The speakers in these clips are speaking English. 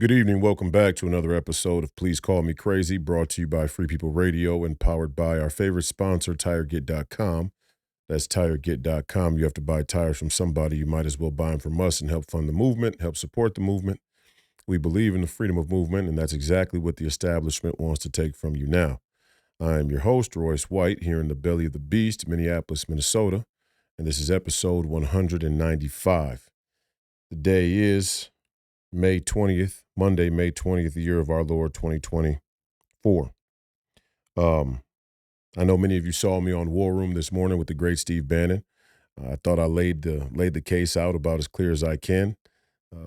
Good evening. Welcome back to another episode of Please Call Me Crazy, brought to you by Free People Radio and powered by our favorite sponsor, TireGet.com. That's TireGet.com. You have to buy tires from somebody. You might as well buy them from us and help fund the movement, help support the movement. We believe in the freedom of movement, and that's exactly what the establishment wants to take from you now. I am your host, Royce White, here in the belly of the beast, Minneapolis, Minnesota, and this is episode 195. The day is May 20th, Monday, May 20th, the year of our Lord 2024. Um, I know many of you saw me on War Room this morning with the great Steve Bannon. I thought I laid the case out about as clear as I can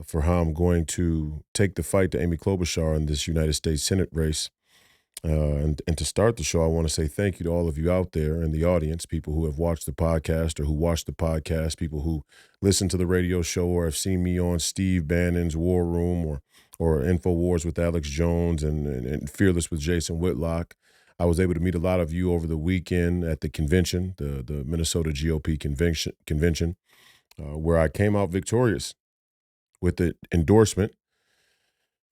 for how I'm going to take the fight to Amy Klobuchar in this United States Senate race. And to start the show, I want to say thank you to all of you out there in the audience, people who have watched the podcast or who watched the podcast, people who listen to the radio show or have seen me on Steve Bannon's War Room or InfoWars with Alex Jones and Fearless with Jason Whitlock. I was able to meet a lot of you over the weekend at the convention, the Minnesota GOP convention, where I came out victorious with the endorsement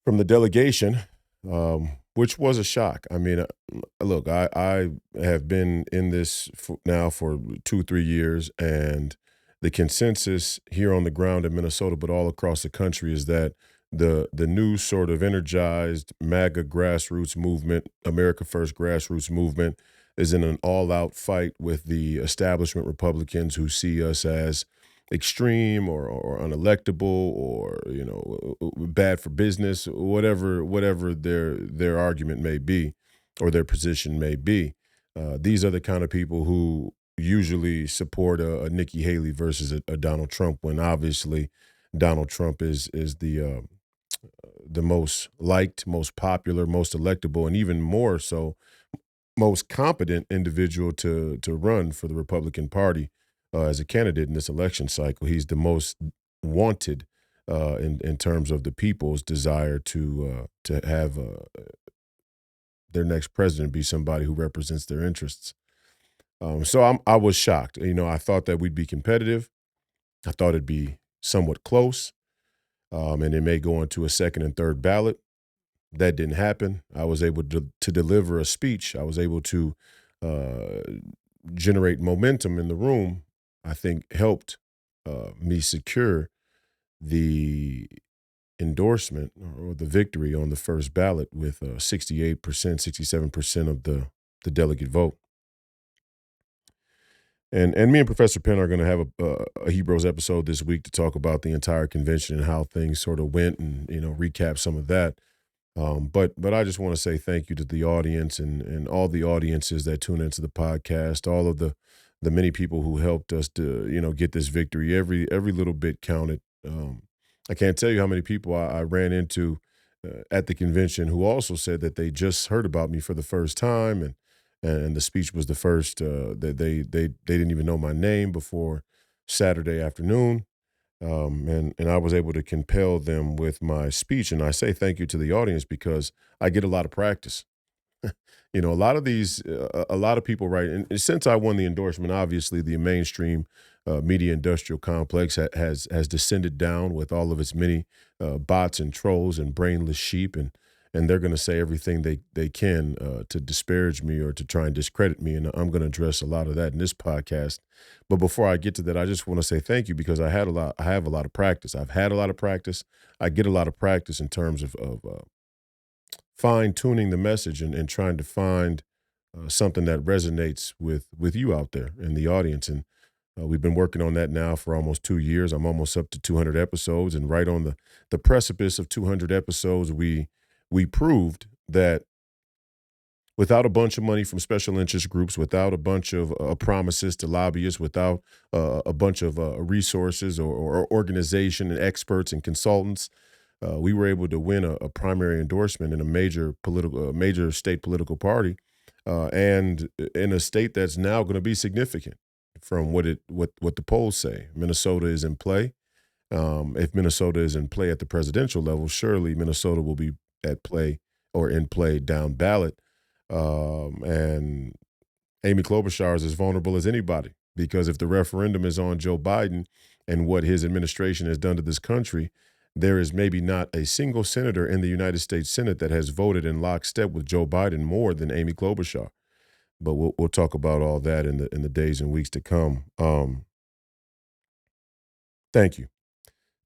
from the delegation, which was a shock. I mean, look, I have been in this now for 2-3 years, and the consensus here on the ground in Minnesota, but all across the country, is that the new sort of energized MAGA grassroots movement, America First grassroots movement, is in an all-out fight with the establishment Republicans who see us as extreme or unelectable or bad for business, whatever their argument may be or their position may be. These are the kind of people who usually support a Nikki Haley versus a Donald Trump, when obviously Donald Trump is the most liked, most popular, most electable, and even more so most competent individual to run for the Republican Party as a candidate in this election cycle. He's the most wanted in terms of the people's desire to have their next president be somebody who represents their interests. So I was shocked. I thought that we'd be competitive. I thought it'd be somewhat close, and it may go into a second and third ballot. That didn't happen. I was able to deliver a speech. I was able to uh, generate momentum in the room. I think helped me secure the endorsement or the victory on the first ballot with 68%, 67% of the delegate vote. And me and Professor Penn are going to have a Hebrews episode this week to talk about the entire convention and how things sort of went, and recap some of that. But I just want to say thank you to the audience and all the audiences that tune into the podcast, all of the many people who helped us to get this victory. Every little bit counted. I can't tell you how many people I ran into at the convention who also said that they just heard about me for the first time, and the speech was the first that they didn't even know my name before Saturday afternoon. And I was able to compel them with my speech. And I say thank you to the audience because I get a lot of practice. A lot of a lot of people, right? And since I won the endorsement, obviously the mainstream media industrial complex has descended down with all of its many bots and trolls and brainless sheep, and they're going to say everything they can to disparage me or to try and discredit me, and I'm going to address a lot of that in this podcast. But before I get to that, I just want to say thank you because I have a lot of practice. I've had a lot of practice. I get a lot of practice in terms of fine tuning the message and trying to find something that resonates with you out there in the audience. And we've been working on that now for almost 2 years. I'm almost up to 200 episodes, and right on the precipice of 200 episodes, we proved that without a bunch of money from special interest groups, without a bunch of promises to lobbyists, without a bunch of resources or organization and experts and consultants, we were able to win a primary endorsement in a major state political party, and in a state that's now going to be significant from what the polls say. Minnesota is in play. If Minnesota is in play at the presidential level, surely Minnesota will be at play or in play down ballot. And Amy Klobuchar is as vulnerable as anybody, because if the referendum is on Joe Biden and what his administration has done to this country, there is maybe not a single senator in the United States Senate that has voted in lockstep with Joe Biden more than Amy Klobuchar. But we'll talk about all that in the days and weeks to come. Thank you.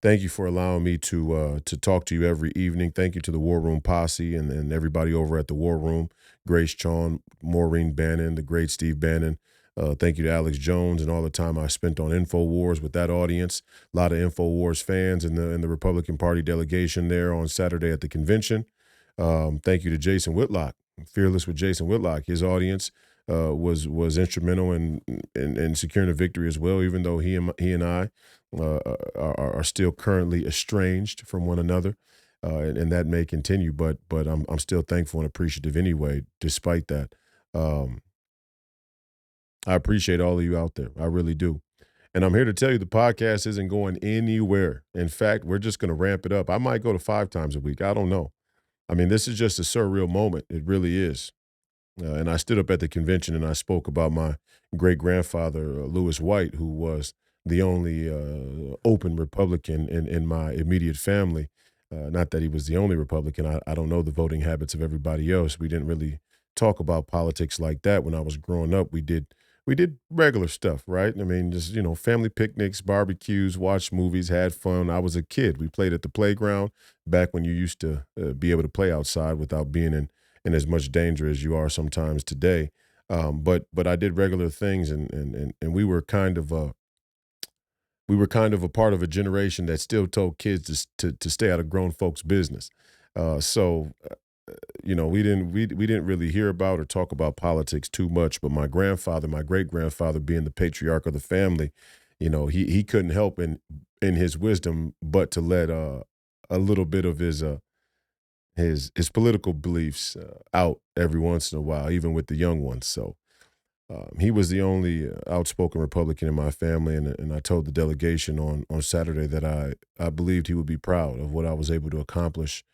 Thank you for allowing me to talk to you every evening. Thank you to the War Room Posse and everybody over at the War Room, Grace Chaun, Maureen Bannon, the great Steve Bannon. Thank you to Alex Jones and all the time I spent on InfoWars with that audience. A lot of InfoWars fans in the Republican Party delegation there on Saturday at the convention. Thank you to Jason Whitlock, Fearless with Jason Whitlock. His audience was instrumental in securing a victory as well, even though he and I are still currently estranged from one another, and that may continue. But I'm still thankful and appreciative anyway, despite that. Um, I appreciate all of you out there. I really do. And I'm here to tell you the podcast isn't going anywhere. In fact, we're just going to ramp it up. I might go to 5 times a week. I don't know. I mean, this is just a surreal moment. It really is. And I stood up at the convention and I spoke about my great grandfather, Lewis White, who was the only open Republican in my immediate family. Not that he was the only Republican. I don't know the voting habits of everybody else. We didn't really talk about politics like that when I was growing up. We did regular stuff, right? I mean, just family picnics, barbecues, watched movies, had fun. I was a kid. We played at the playground back when you used to be able to play outside without being in as much danger as you are sometimes today. But I did regular things, and we were kind of a part of a generation that still told kids to stay out of grown folks' business. We didn't really hear about or talk about politics too much. But my grandfather, my great grandfather, being the patriarch of the family, he couldn't help in his wisdom but to let a little bit of his political beliefs out every once in a while, even with the young ones. So he was the only outspoken Republican in my family, and I told the delegation on Saturday that I believed he would be proud of what I was able to accomplish,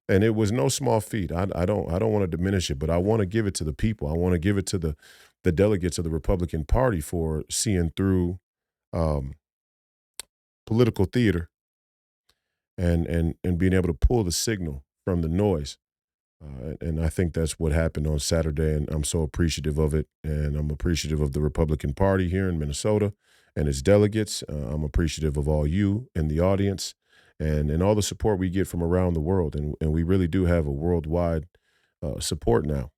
and it was no small feat. I don't want to diminish it, but I want to give it to the people. I want to give it to the delegates of the Republican Party for seeing through um, political theater and being able to pull the signal from the noise. And I think that's what happened on Saturday, and I'm so appreciative of it. And I'm appreciative of the Republican Party here in Minnesota and its delegates. I'm appreciative of all you in the audience and all the support we get from around the world. And we really do have a worldwide support now.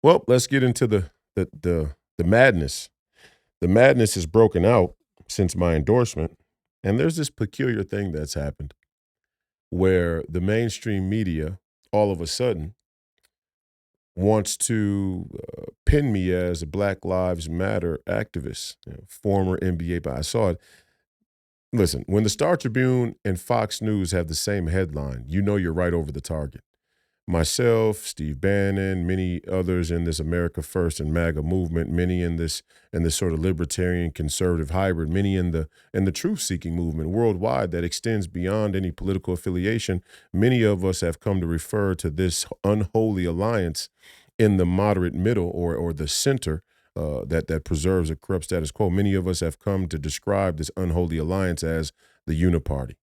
Well, let's get into the madness. The madness has broken out since my endorsement, and there's this peculiar thing that's happened where the mainstream media all of a sudden wants to pin me as a Black Lives Matter activist, former NBA. But I saw it. Listen, when the Star Tribune and Fox News have the same headline, you know you're right over the target. Myself, Steve Bannon, many others in this America First and MAGA movement, many in this sort of libertarian conservative hybrid, many in the truth-seeking movement worldwide that extends beyond any political affiliation. Many of us have come to refer to this unholy alliance in the moderate middle or the center that preserves a corrupt status quo. Many of us have come to describe this unholy alliance as the Uniparty.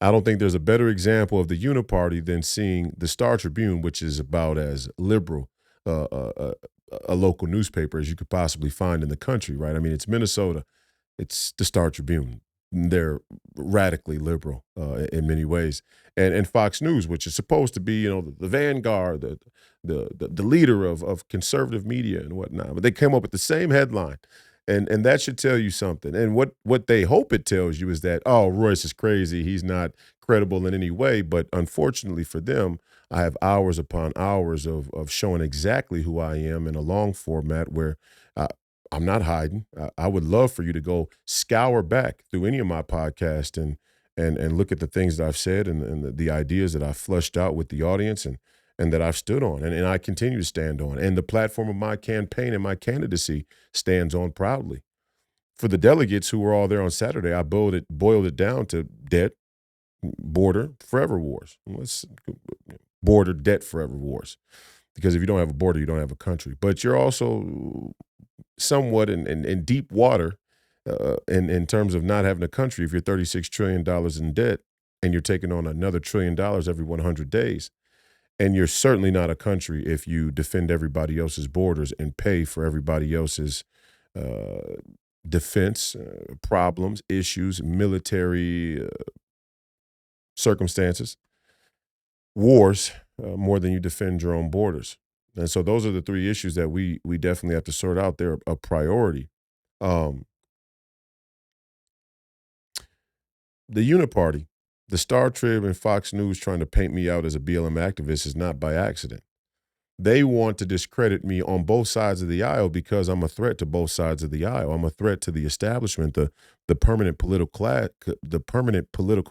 I don't think there's a better example of the uniparty than seeing the Star Tribune, which is about as liberal a local newspaper as you could possibly find in the country, right? I mean, it's Minnesota. It's the Star Tribune. They're radically liberal in many ways, and Fox News, which is supposed to be, the vanguard, the leader of conservative media and whatnot, but they came up with the same headline, and that should tell you something. And what they hope it tells you is that, oh, Royce is crazy. He's not credible in any way. But unfortunately for them, I have hours upon hours of showing exactly who I am in a long format where uh, I'm not hiding. I would love for you to go scour back through any of my podcasts and look at the things that I've said and the ideas that I've flushed out with the audience and that I've stood on and I continue to stand on. And the platform of my campaign and my candidacy stands on proudly. For the delegates who were all there on Saturday, I boiled it down to debt, border, forever wars. Let's border, debt, forever wars. Because if you don't have a border, you don't have a country. But you're also somewhat in deep water in terms of not having a country, if you're $36 trillion in debt and you're taking on another $1 trillion every 100 days, and you're certainly not a country if you defend everybody else's borders and pay for everybody else's uh, defense, problems, issues, military circumstances, wars, more than you defend your own borders. And so those are the three issues that we definitely have to sort out. They're a priority. Um, the Uniparty, the Star Trib and Fox News trying to paint me out as a BLM activist is not by accident. They want to discredit me on both sides of the aisle because I'm a threat to both sides of the aisle. I'm a threat to the establishment, the permanent political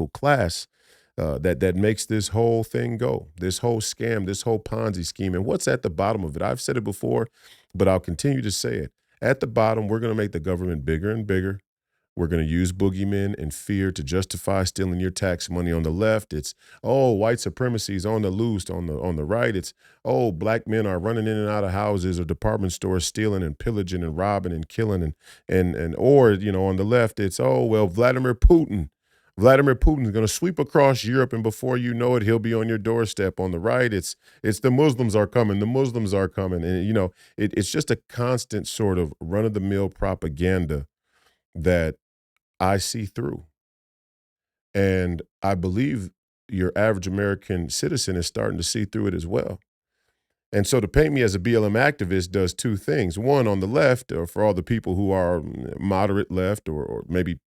class, that makes this whole thing go, this whole scam, this whole Ponzi scheme. And what's at the bottom of it? I've said it before, but I'll continue to say it. At the bottom, we're going to make the government bigger and bigger. We're going to use boogeymen and fear to justify stealing your tax money. On the left, it's, oh, white supremacy is on the loose. On the right, it's, oh, black men are running in and out of houses or department stores, stealing and pillaging and robbing and killing and or on the left, it's, oh, well, Vladimir Putin. Vladimir Putin is going to sweep across Europe, and before you know it, he'll be on your doorstep. On the right, it's the Muslims are coming. The Muslims are coming, and it's just a constant sort of run of the mill propaganda that I see through. And I believe your average American citizen is starting to see through it as well. And so to paint me as a BLM activist does two things. One, on the left, or for all the people who are moderate left or maybe,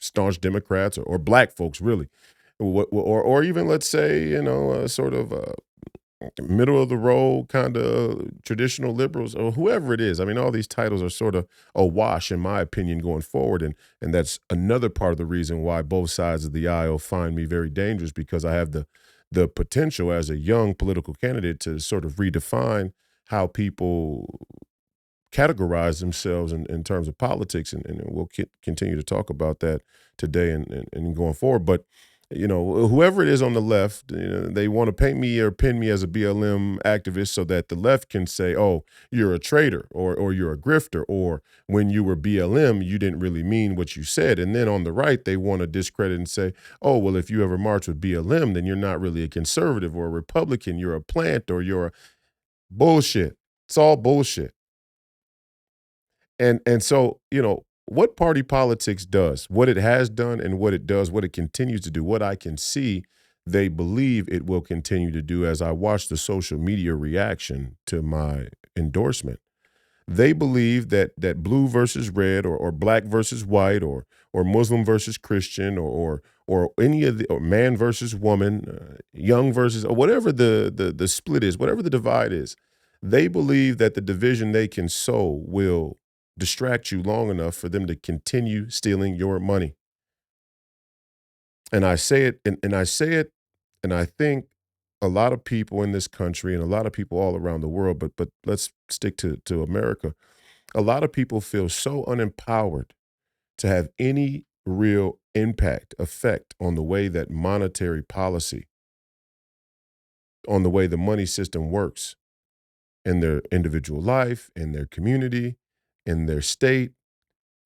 staunch Democrats or black folks, really, or even, let's say, sort of middle of the road kind of traditional liberals or whoever it is. I mean, all these titles are sort of a wash, in my opinion, going forward. And that's another part of the reason why both sides of the aisle find me very dangerous, because I have the potential as a young political candidate to sort of redefine how people categorize themselves in terms of politics. And we'll continue to talk about that today and going forward. But whoever it is on the left, they want to paint me or pin me as a BLM activist so that the left can say, oh, you're a traitor or you're a grifter, or when you were BLM, you didn't really mean what you said. And then on the right, they want to discredit and say, oh, well, if you ever march with BLM, then you're not really a conservative or a Republican. You're a plant or you're a bullshit. It's all bullshit. And so, what party politics does, what it has done and what it does, what it continues to do, what I can see they believe it will continue to do as I watch the social media reaction to my endorsement. They believe that blue versus red or black versus white or Muslim versus Christian or any of the or man versus woman, young versus or whatever the split is, whatever the divide is, they believe that the division they can sow will distract you long enough for them to continue stealing your money. And I say it, and I say it, and I think a lot of people in this country and a lot of people all around the world, but let's stick to America. A lot of people feel so unempowered to have any real impact, effect on the way that monetary policy, on the way the money system works in their individual life, in their community, in their state,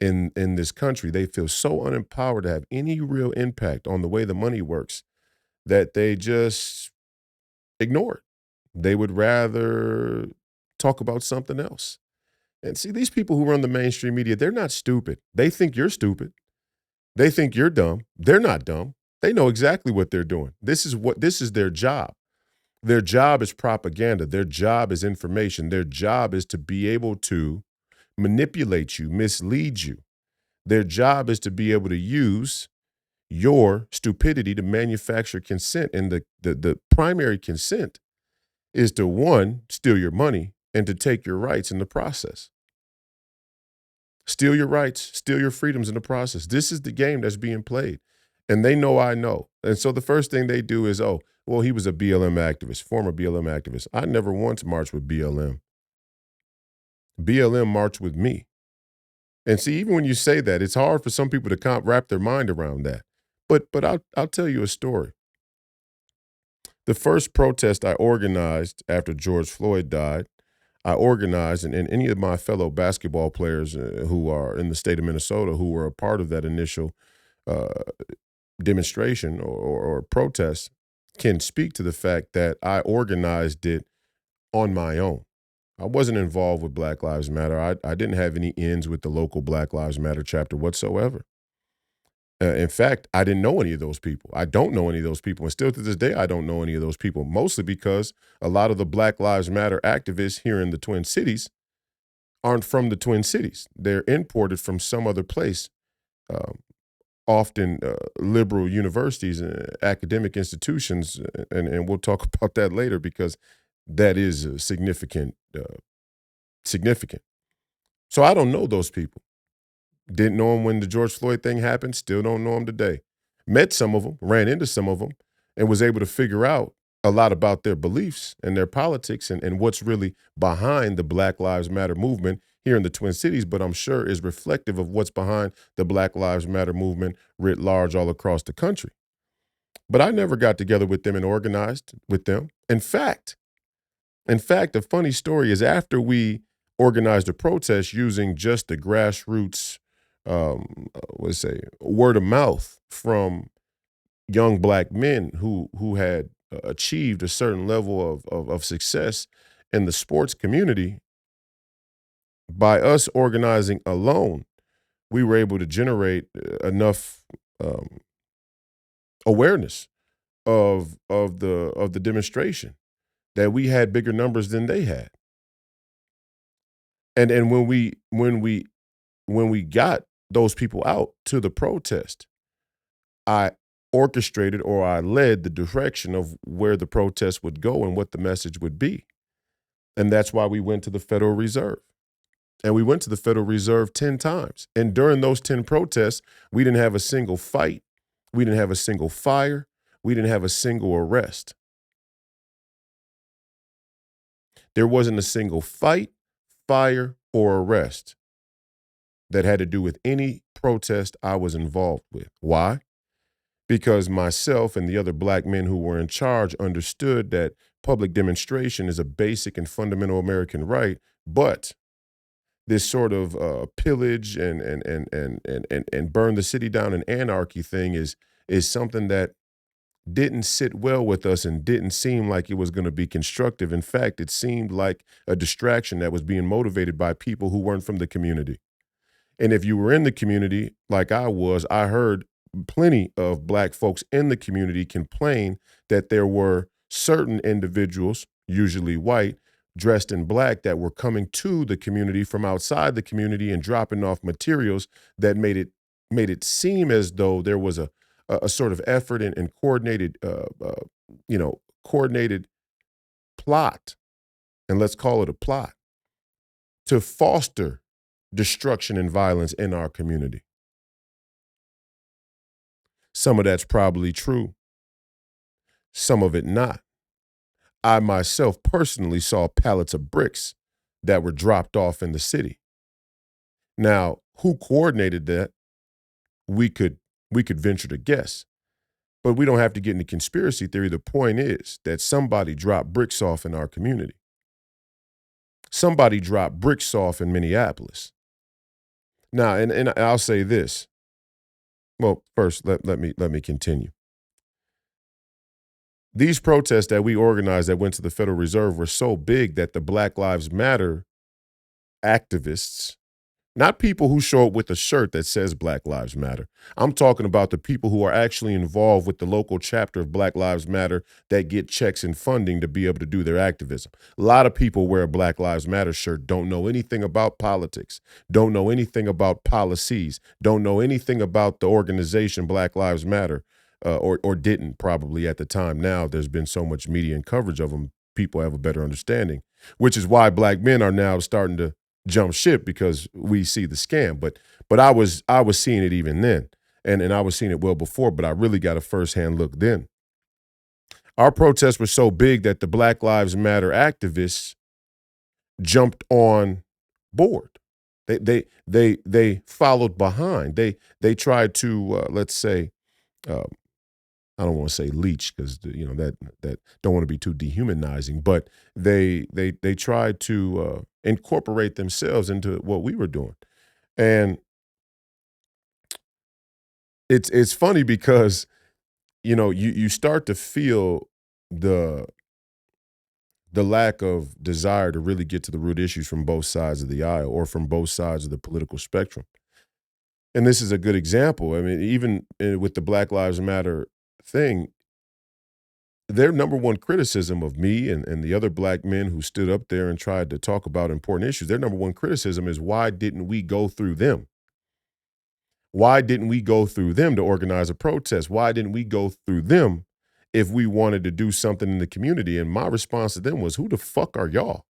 in this country. They feel so unempowered to have any real impact on the way the money works that they just ignore it. They would rather talk about something else. And see, these people who run the mainstream media, they're not stupid. They think you're stupid. They think you're dumb. They're not dumb. They know exactly what they're doing. This is their job. Their job is propaganda. Their job is information. Their job is to be able to manipulate you, mislead you. Their job is to be able to use your stupidity to manufacture consent. And the primary consent is to, one, steal your money and to take your rights in the process. Steal your rights, steal your freedoms in the process. This is the game that's being played. And they know I know. And so the first thing they do is, oh, well, he was a BLM activist, former BLM activist. I never once marched with BLM. BLM marched with me. And see, even when you say that, it's hard for some people to wrap their mind around that. But I'll tell you a story. The first protest I organized after George Floyd died, I organized, and any of my fellow basketball players who are in the state of Minnesota who were a part of that initial uh, demonstration or protest can speak to the fact that I organized it on my own. I wasn't involved with Black Lives Matter. I didn't have any ends with the local Black Lives Matter chapter whatsoever. In fact, I didn't know any of those people. I don't know any of those people. And still to this day, I don't know any of those people, mostly because a lot of the Black Lives Matter activists here in the Twin Cities aren't from the Twin Cities. They're imported from some other place, um, often liberal universities and academic institutions. And we'll talk about that later because that is significant. Significant. So I don't know those people. Didn't know them when the George Floyd thing happened. Still don't know them today. Met some of them, ran into some of them, and was able to figure out a lot about their beliefs and their politics and what's really behind the Black Lives Matter movement here in the Twin Cities, but I'm sure is reflective of what's behind the Black Lives Matter movement writ large all across the country. But I never got together with them and organized with them. In fact, a funny story is after we organized a protest using just the grassroots, let's say, word of mouth from young Black men who had achieved a certain level of success in the sports community, by us organizing alone, we were able to generate enough um, awareness of the demonstration that we had bigger numbers than they had. And when we got those people out to the protest, I orchestrated or I led the direction of where the protest would go and what the message would be. And that's why we went to the Federal Reserve. And we went to the Federal Reserve 10 times. And during those 10 protests, we didn't have a single fight. We didn't have a single fire. We didn't have a single arrest. There wasn't a single fight, fire, or arrest that had to do with any protest I was involved with. Why? Because myself and the other Black men who were in charge understood that public demonstration is a basic and fundamental American right, but this sort of pillage and burn the city down and anarchy thing is something that didn't sit well with us and didn't seem like it was going to be constructive. In fact, it seemed like a distraction that was being motivated by people who weren't from the community. And if you were in the community like I was, I heard plenty of Black folks in the community complain that there were certain individuals, usually white, dressed in black, that were coming to the community from outside the community and dropping off materials that made it seem as though there was a sort of effort and coordinated coordinated plot, and let's call it a plot, to foster destruction and violence in our community. Some of that's probably true, some of it not. I myself personally saw pallets of bricks that were dropped off in the city. Now, who coordinated that? We could we could venture to guess, but we don't have to get into conspiracy theory. The point is that somebody dropped bricks off in our community. Somebody dropped bricks off in Minneapolis. Now, and I'll say this. Well, first, let me continue. These protests that we organized that went to the Federal Reserve were so big that the Black Lives Matter activists, not people who show up with a shirt that says Black Lives Matter. I'm talking about the people who are actually involved with the local chapter of Black Lives Matter that get checks and funding to be able to do their activism. A lot of people wear a Black Lives Matter shirt, don't know anything about politics, don't know anything about policies, don't know anything about the organization Black Lives Matter, or didn't probably at the time. Now there's been so much media and coverage of them, people have a better understanding, which is why Black men are now starting to jump ship because we see the scam. But I was seeing it even then. And I was seeing it well before, but I really got a firsthand look then. Our protests were so big that the Black Lives Matter activists jumped on board. They followed behind. They tried to let's say, uh, I don't want to say leech because that don't want to be too dehumanizing, but they tried to incorporate themselves into what we were doing. And it's funny because you start to feel the the lack of desire to really get to the root issues from both sides of the aisle or from both sides of the political spectrum. And this is a good example. I mean, even with the Black Lives Matter thing, their number one criticism of me and the other black men who stood up there and tried to talk about important issues, their number one criticism is why didn't we go through them? Why didn't we go through them to organize a protest? Why didn't we go through them if we wanted to do something in the community? And my response to them was, who the fuck are y'all?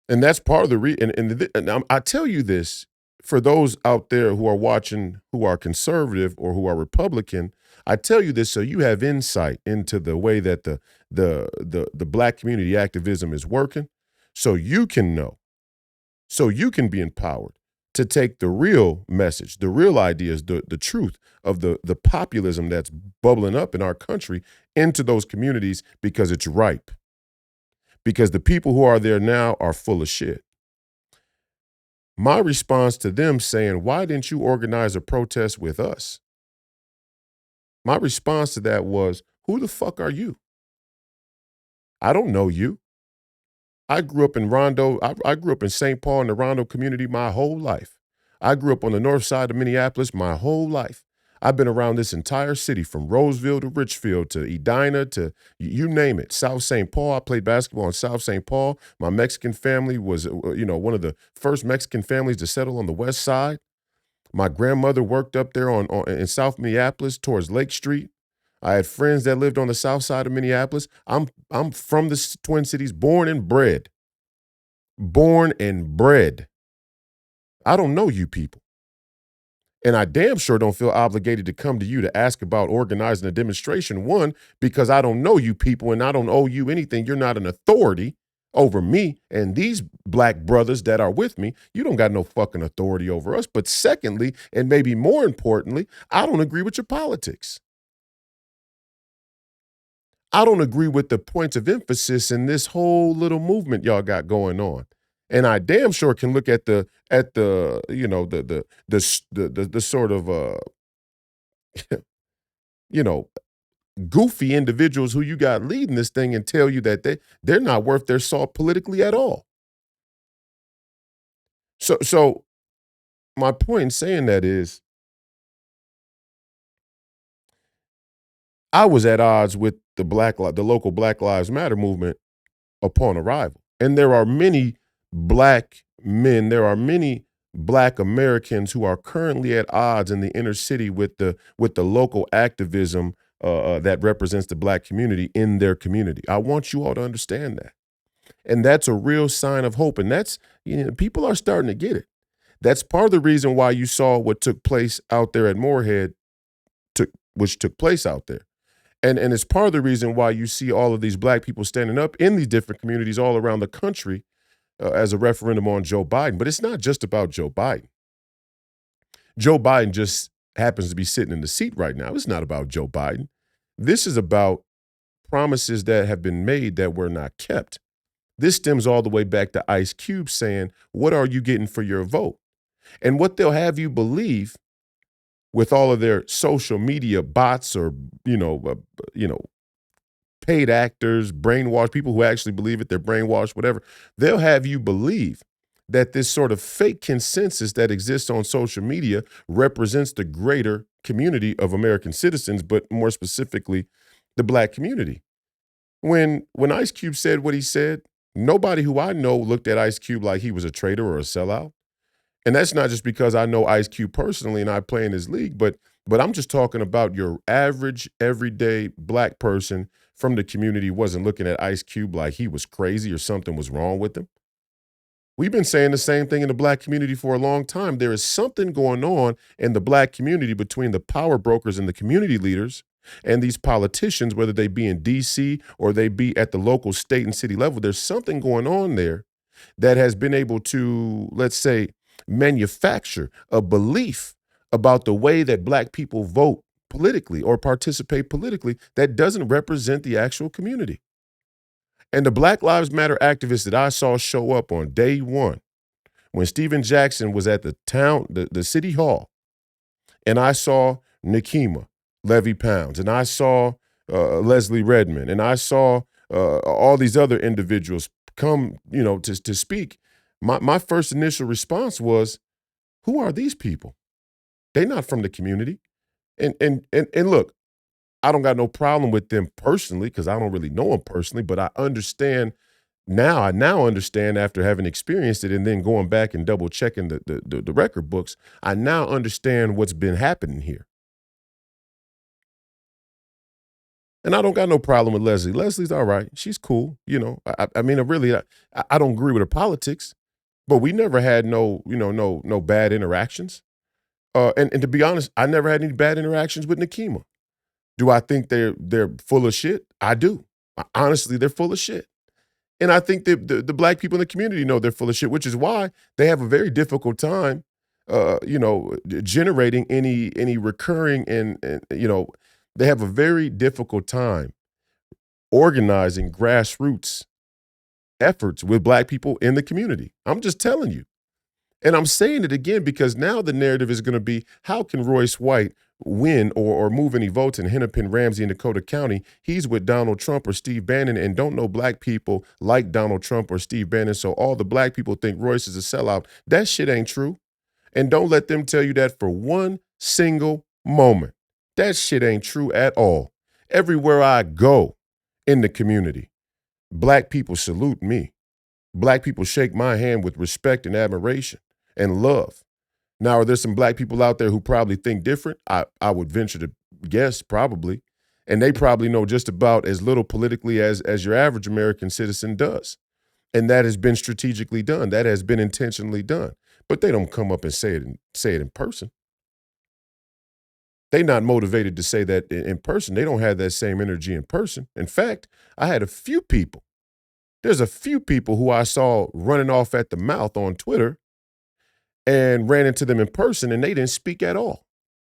And that's part of the I tell you this for those out there who are watching, who are conservative or who are Republican. I tell you this so you have insight into the way that the black community activism is working, so you can know, so you can be empowered to take the real message, the real ideas, the truth of the populism that's bubbling up in our country into those communities because it's ripe. Because the people who are there now are full of shit. My response to them saying, why didn't you organize a protest with us? My response to that was, who the fuck are you? I don't know you. I grew up in Rondo. I grew up in St. Paul in the Rondo community my whole life. I grew up on the north side of Minneapolis my whole life. I've been around this entire city from Roseville to Richfield to Edina to you name it. South St. Paul. I played basketball in South St. Paul. My Mexican family was, one of the first Mexican families to settle on the west side. My grandmother worked up there in South Minneapolis towards Lake Street. I had friends that lived on the south side of Minneapolis. I'm from the Twin Cities, born and bred. Born and bred. I don't know you people. And I damn sure don't feel obligated to come to you to ask about organizing a demonstration. One, because I don't know you people and I don't owe you anything. You're not an authority over me and these black brothers that are with me. You don't got no fucking authority over us. But secondly, and maybe more importantly, I don't agree with your politics. I don't agree with the points of emphasis in this whole little movement y'all got going on. And I damn sure can look at the sort of you know goofy individuals who you got leading this thing and tell you that they're not worth their salt politically at all. So my point in saying that is I was at odds with the local Black Lives Matter movement upon arrival. And there are many black men, there are many black Americans who are currently at odds in the inner city with the local activism that represents the black community in their community. I want you all to understand that. And that's a real sign of hope. And that's, people are starting to get it. That's part of the reason why you saw what took place out there at Moorhead, which took place out there. And it's part of the reason why you see all of these black people standing up in these different communities all around the country as a referendum on Joe Biden. But it's not just about Joe Biden. Joe Biden just happens to be sitting in the seat right now. It's not about Joe Biden. This is about promises that have been made that were not kept. This stems all the way back to Ice Cube saying, what are you getting for your vote? And what they'll have you believe with all of their social media bots or, paid actors, brainwashed, people who actually believe it, they're brainwashed, whatever. They'll have you believe that this sort of fake consensus that exists on social media represents the greater community of American citizens, but more specifically, the black community. When Ice Cube said what he said, nobody who I know looked at Ice Cube like he was a traitor or a sellout. And that's not just because I know Ice Cube personally and I play in his league, but I'm just talking about your average, everyday black person from the community wasn't looking at Ice Cube like he was crazy or something was wrong with him. We've been saying the same thing in the black community for a long time. There is something going on in the black community between the power brokers and the community leaders and these politicians, whether they be in D.C. or they be at the local, state, and city level. There's something going on there that has been able to, let's say, manufacture a belief about the way that black people vote politically or participate politically that doesn't represent the actual community. And the Black Lives Matter activists that I saw show up on day one, when Stephen Jackson was at the city hall, and I saw Nikema Levy Pounds, and I saw Leslie Redmond, and I saw all these other individuals come, to speak. My first initial response was, who are these people? They're not from the community. And look, I don't got no problem with them personally because I don't really know them personally, but I understand now. I now understand after having experienced it and then going back and double checking the record books. I now understand what's been happening here. And I don't got no problem with Leslie. Leslie's all right. She's cool. I mean, I don't agree with her politics, but we never had no bad interactions. And to be honest, I never had any bad interactions with Nikema. Do I think they're full of shit? I do. Honestly, they're full of shit. And I think that the black people in the community know they're full of shit, which is why they have a very difficult time, generating any recurring and they have a very difficult time organizing grassroots efforts with black people in the community. I'm just telling you. And I'm saying it again because now the narrative is going to be, how can Royce White win or move any votes in Hennepin, Ramsey, and Dakota County? He's with Donald Trump or Steve Bannon and don't know black people like Donald Trump or Steve Bannon. So all the black people think Royce is a sellout. That shit ain't true. And don't let them tell you that for one single moment. That shit ain't true at all. Everywhere I go in the community, black people salute me. Black people shake my hand with respect and admiration and love. Now, are there some black people out there who probably think different? I would venture to guess probably. And they probably know just about as little politically as your average American citizen does. And that has been strategically done. That has been intentionally done. But they don't come up and say it in person. They're not motivated to say that in person. They don't have that same energy in person. In fact, I had there's a few people who I saw running off at the mouth on Twitter and ran into them in person, and they didn't speak at all.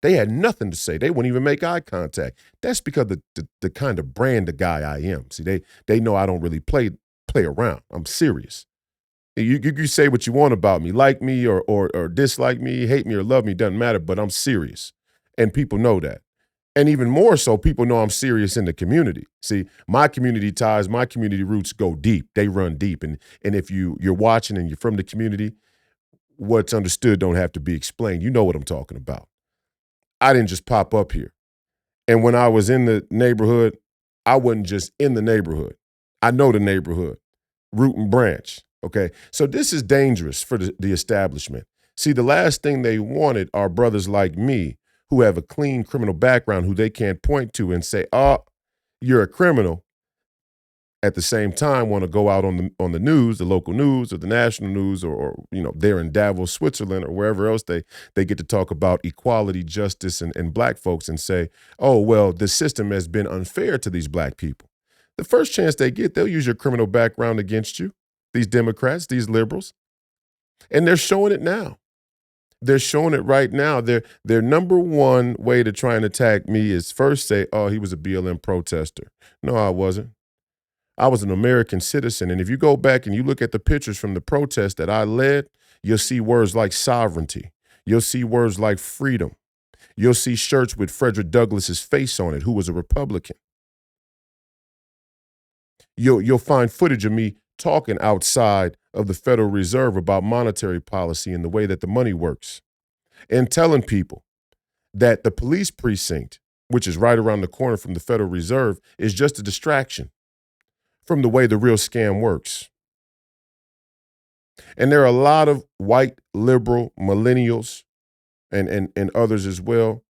They had nothing to say. They wouldn't even make eye contact. That's because the kind of brand of guy I am. See, they know I don't really play around. I'm serious. You say what you want about me, like me or dislike me, hate me or love me, doesn't matter, but I'm serious. And people know that. And even more so, people know I'm serious in the community. See, my community ties, my community roots go deep. They run deep. And if you're watching and you're from the community, what's understood don't have to be explained. You know what I'm talking about. I didn't just pop up here. And when I was in the neighborhood, I wasn't just in the neighborhood. I know the neighborhood, root and branch, okay? So this is dangerous for the establishment. See, the last thing they wanted are brothers like me who have a clean criminal background who they can't point to and say, oh, you're a criminal. At the same time, want to go out on the news, the local news or the national news, or they're in Davos, Switzerland, or wherever else they get to talk about equality, justice, and black folks and say, oh, well, the system has been unfair to these black people. The first chance they get, they'll use your criminal background against you, these Democrats, these liberals. And they're showing it now. They're showing it right now. Their number one way to try and attack me is first say, oh, he was a BLM protester. No, I wasn't. I was an American citizen. And if you go back and you look at the pictures from the protest that I led, you'll see words like sovereignty. You'll see words like freedom. You'll see shirts with Frederick Douglass's face on it, who was a Republican. You'll find footage of me talking outside of the Federal Reserve about monetary policy and the way that the money works, and telling people that the police precinct, which is right around the corner from the Federal Reserve, is just a distraction from the way the real scam works. And there are a lot of white liberal millennials and others as well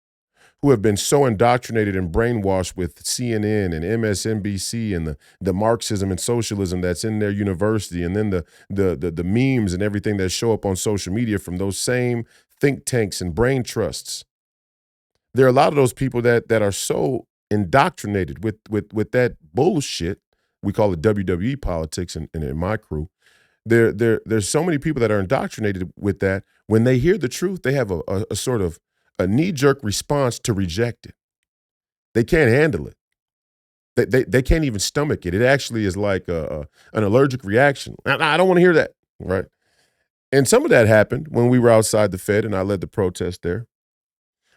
who have been so indoctrinated and brainwashed with CNN and MSNBC and the Marxism and socialism that's in their university, and then the memes and everything that show up on social media from those same think tanks and brain trusts. There are a lot of those people that are so indoctrinated with that bullshit. We call it WWE politics in my crew. There's so many people that are indoctrinated with that. When they hear the truth, they have a sort of a knee-jerk response to reject it. They can't handle it. They can't even stomach it. It actually is like an allergic reaction. I don't want to hear that, right? And some of that happened when we were outside the Fed and I led the protest there.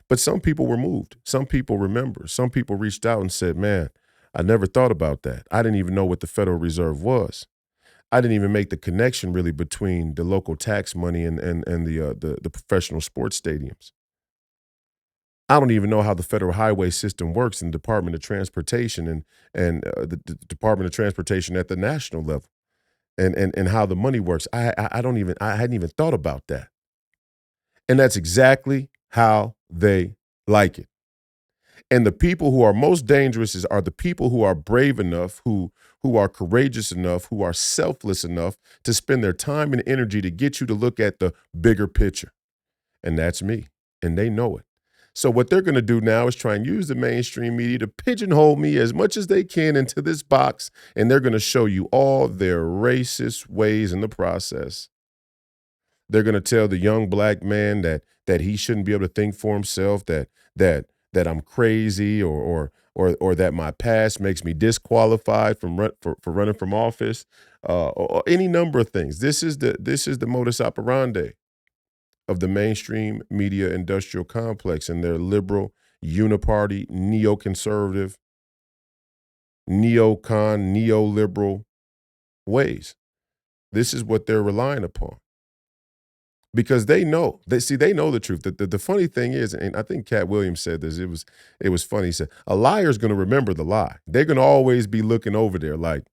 But some people were moved. Some people remember. Some people reached out and said, man, I never thought about that. I didn't even know what the Federal Reserve was. I didn't even make the connection really between the local tax money and the professional sports stadiums. I don't even know how the federal highway system works in the Department of Transportation and the Department of Transportation at the national level and how the money works. I hadn't even thought about that. And that's exactly how they like it. And the people who are most dangerous are the people who are brave enough, who are courageous enough, who are selfless enough to spend their time and energy to get you to look at the bigger picture. And that's me. And they know it. So what they're going to do now is try and use the mainstream media to pigeonhole me as much as they can into this box, and they're going to show you all their racist ways in the process. They're going to tell the young black man that he shouldn't be able to think for himself, that I'm crazy or that my past makes me disqualified for running from office, or any number of things. This is the modus operandi of the mainstream media industrial complex and their liberal, uniparty, neoconservative, neocon, neoliberal ways. This is what they're relying upon. Because they know. They know the truth. The funny thing is, and I think Cat Williams said this, it was funny. He said, a liar's gonna remember the lie. They're gonna always be looking over there like,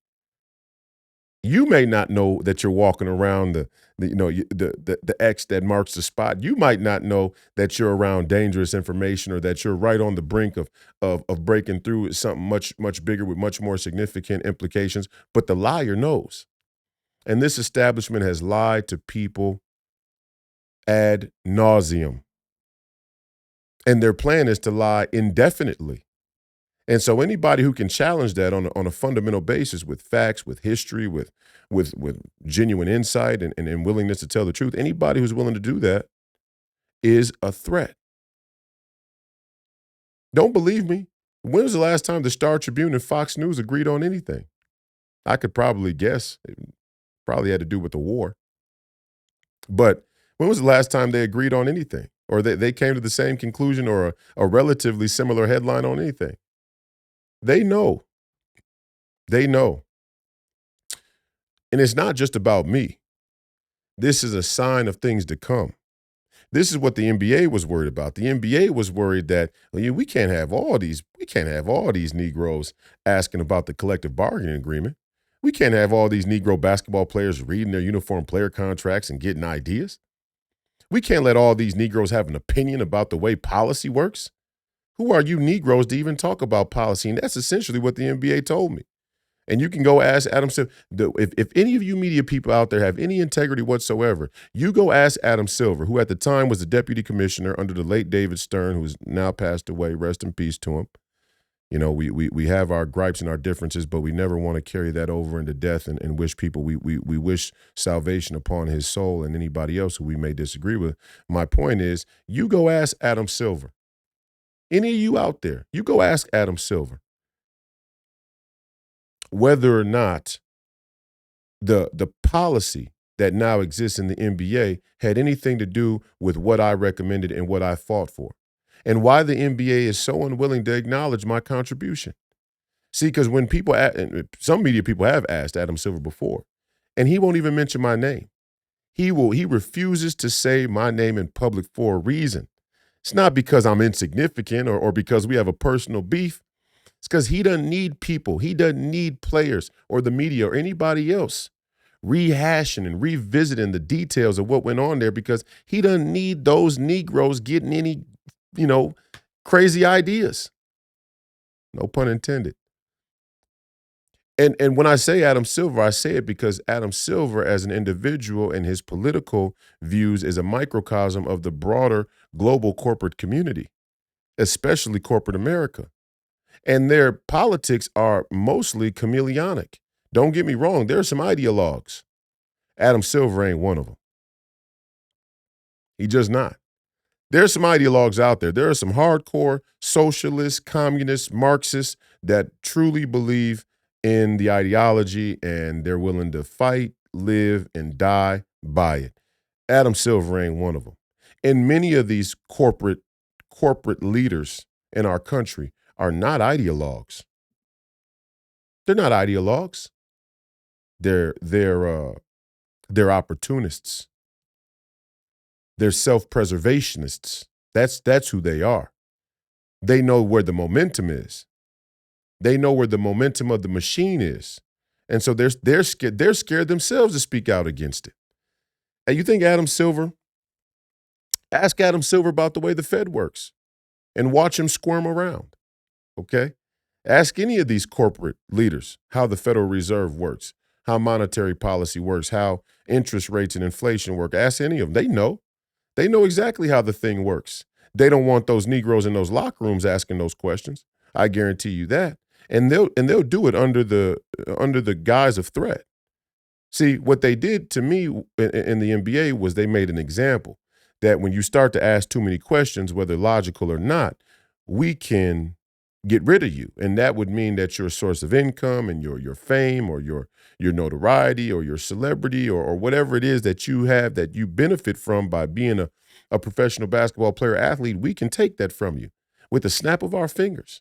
you may not know that you're walking around the X that marks the spot. You might not know that you're around dangerous information or that you're right on the brink of breaking through something much bigger with much more significant implications. But the liar knows. And this establishment has lied to people ad nauseum. And their plan is to lie indefinitely. And so anybody who can challenge that on a fundamental basis with facts, with history, with genuine insight and willingness to tell the truth, anybody who's willing to do that is a threat. Don't believe me? When was the last time the Star Tribune and Fox News agreed on anything? I could probably guess. It probably had to do with the war. But when was the last time they agreed on anything? Or they came to the same conclusion or a relatively similar headline on anything? They know. They know. And it's not just about me. This is a sign of things to come. This is what the NBA was worried about. The NBA was worried that we can't have all these Negroes asking about the collective bargaining agreement. We can't have all these Negro basketball players reading their uniform player contracts and getting ideas. We can't let all these Negroes have an opinion about the way policy works. Who are you Negroes to even talk about policy? And that's essentially what the NBA told me. And you can go ask Adam Silver. If any of you media people out there have any integrity whatsoever, you go ask Adam Silver, who at the time was the deputy commissioner under the late David Stern, who has now passed away. Rest in peace to him. You know, we have our gripes and our differences, but we never want to carry that over into death and wish people, we wish salvation upon his soul and anybody else who we may disagree with. My point is, you go ask Adam Silver. Any of you out there, you go ask Adam Silver whether or not the policy that now exists in the NBA had anything to do with what I recommended and what I fought for, and why the NBA is so unwilling to acknowledge my contribution. See, because when people, some media people have asked Adam Silver before, and he won't even mention my name. He refuses to say my name in public for a reason. It's not because I'm insignificant or because we have a personal beef. It's because he doesn't need people. He doesn't need players or the media or anybody else rehashing and revisiting the details of what went on there, because he doesn't need those Negroes getting any, crazy ideas. No pun intended. And when I say Adam Silver, I say it because Adam Silver as an individual and his political views is a microcosm of the broader global corporate community, especially corporate America. And their politics are mostly chameleonic. Don't get me wrong, there are some ideologues. Adam Silver ain't one of them. He just not. There's some ideologues out there. There are some hardcore socialists, communists, Marxists that truly believe in the ideology and they're willing to fight, live, and die by it. Adam Silver ain't one of them. And many of these corporate leaders in our country are not ideologues. They're not ideologues. They're opportunists. They're self-preservationists. That's who they are. They know where the momentum is. They know where the momentum of the machine is. And so they're scared themselves to speak out against it. And you think ask Adam Silver about the way the Fed works and watch him squirm around. Okay? Ask any of these corporate leaders how the Federal Reserve works, how monetary policy works, how interest rates and inflation work. Ask any of them. They know. They know exactly how the thing works. They don't want those Negroes in those locker rooms asking those questions. I guarantee you that. And they'll do it under the guise of threat. See, what they did to me in the NBA was they made an example that when you start to ask too many questions, whether logical or not, we can get rid of you. And that would mean that your source of income and your fame or your notoriety or your celebrity or whatever it is that you have that you benefit from by being a professional basketball player athlete, we can take that from you with the snap of our fingers.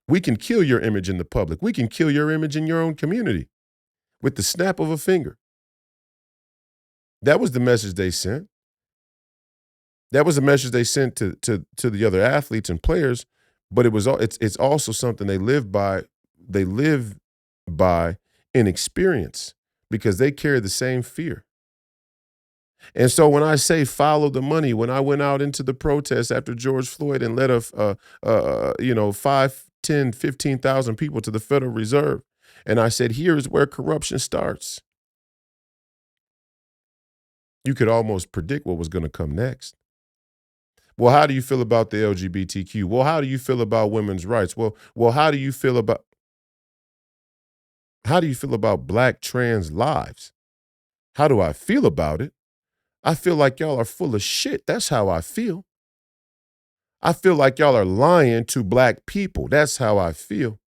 We can kill your image in the public. We can kill your image in your own community with the snap of a finger. That was the message they sent. That was the message they sent to the other athletes and players, but it's also something they live by. They live by in experience because they carry the same fear. And so when I say follow the money, when I went out into the protests after George Floyd and led 5, 10, 15,000 people to the Federal Reserve, and I said, here is where corruption starts. You could almost predict what was going to come next. Well, how do you feel about the LGBTQ? Well, how do you feel about women's rights? Well, how do you feel about black trans lives? How do I feel about it? I feel like y'all are full of shit. That's how I feel. I feel like y'all are lying to black people. That's how I feel.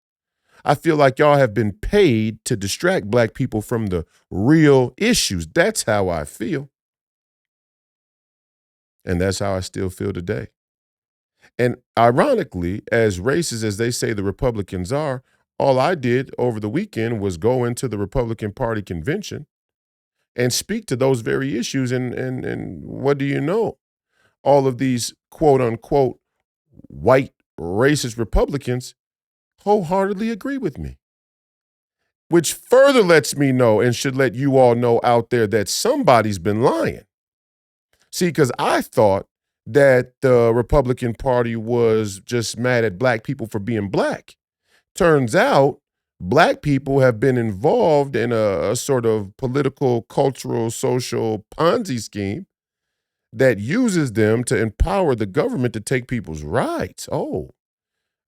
I feel like y'all have been paid to distract black people from the real issues. That's how I feel. And that's how I still feel today. And ironically, as racist as they say the Republicans are, all I did over the weekend was go into the Republican Party convention and speak to those very issues. And what do you know? All of these quote unquote white racist Republicans wholeheartedly agree with me, which further lets me know and should let you all know out there that somebody's been lying. See, because I thought that the Republican Party was just mad at black people for being black. Turns out black people have been involved in a sort of political, cultural, social Ponzi scheme that uses them to empower the government to take people's rights. Oh,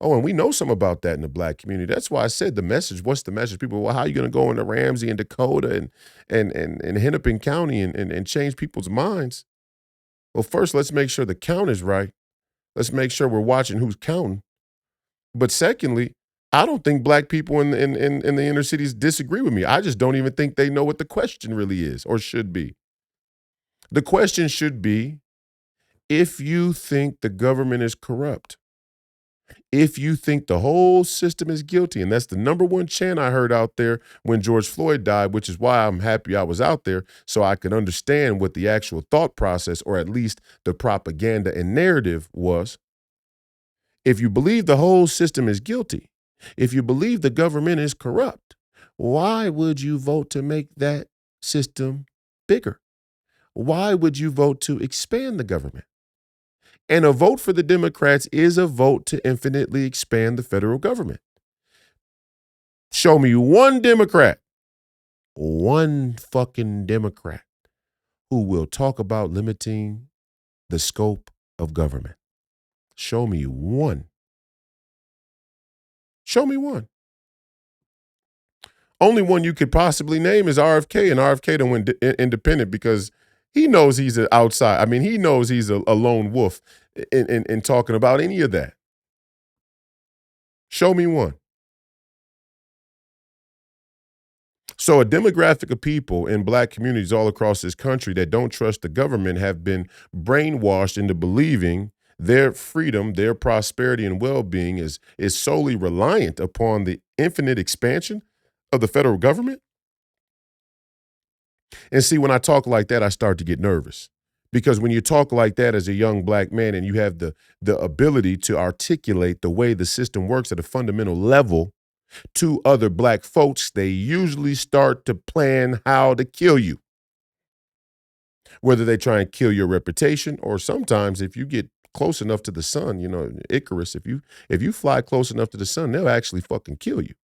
and we know some about that in the black community. That's why I said the message. What's the message? People, well, how are you going to go into Ramsey and Dakota and Hennepin County and change people's minds? Well, first, let's make sure the count is right. Let's make sure we're watching who's counting. But secondly, I don't think black people in the inner cities disagree with me. I just don't even think they know what the question really is or should be. The question should be, if you think the government is corrupt, if you think the whole system is guilty, and that's the number one chant I heard out there when George Floyd died, which is why I'm happy I was out there so I could understand what the actual thought process, or at least the propaganda and narrative was. If you believe the whole system is guilty, if you believe the government is corrupt, why would you vote to make that system bigger? Why would you vote to expand the government? And a vote for the Democrats is a vote to infinitely expand the federal government. Show me one fucking Democrat who will talk about limiting the scope of government. Show me one. Show me one. Only one you could possibly name is RFK, and RFK done went independent because He knows he's an outside. I mean, he knows he's a lone wolf in talking about any of that. Show me one. So a demographic of people in black communities all across this country that don't trust the government have been brainwashed into believing their freedom, their prosperity and well-being is solely reliant upon the infinite expansion of the federal government. And see, when I talk like that, I start to get nervous. Because when you talk like that as a young black man and you have the ability to articulate the way the system works at a fundamental level to other black folks, they usually start to plan how to kill you. Whether they try and kill your reputation, or sometimes if you get close enough to the sun, you know, Icarus, if you fly close enough to the sun, they'll actually fucking kill you.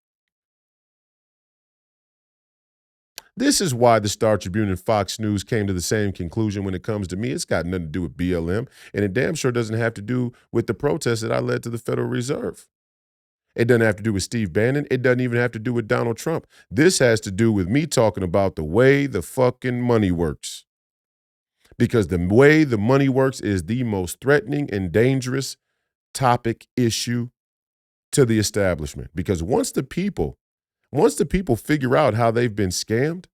This is why the Star Tribune and Fox News came to the same conclusion when it comes to me. It's got nothing to do with BLM, and it damn sure doesn't have to do with the protests that I led to the Federal Reserve. It doesn't have to do with Steve Bannon. It doesn't even have to do with Donald Trump. This has to do with me talking about the way the fucking money works. Because the way the money works is the most threatening and dangerous topic issue to the establishment. Because once the people figure out how they've been scammed,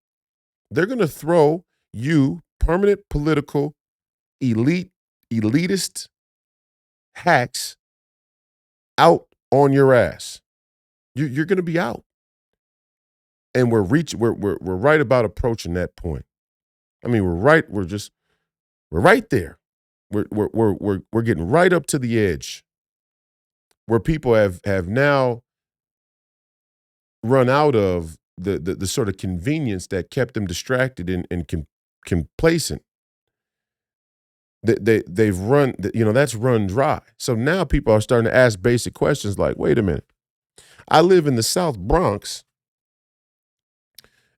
they're going to throw you permanent political elitist hacks out on your ass. You're going to be out. And we're right about approaching that point. I mean, we're right there. We're getting right up to the edge where people have now run out of the sort of convenience that kept them distracted and complacent. They've run, that's run dry. So now people are starting to ask basic questions like, wait a minute, I live in the South Bronx,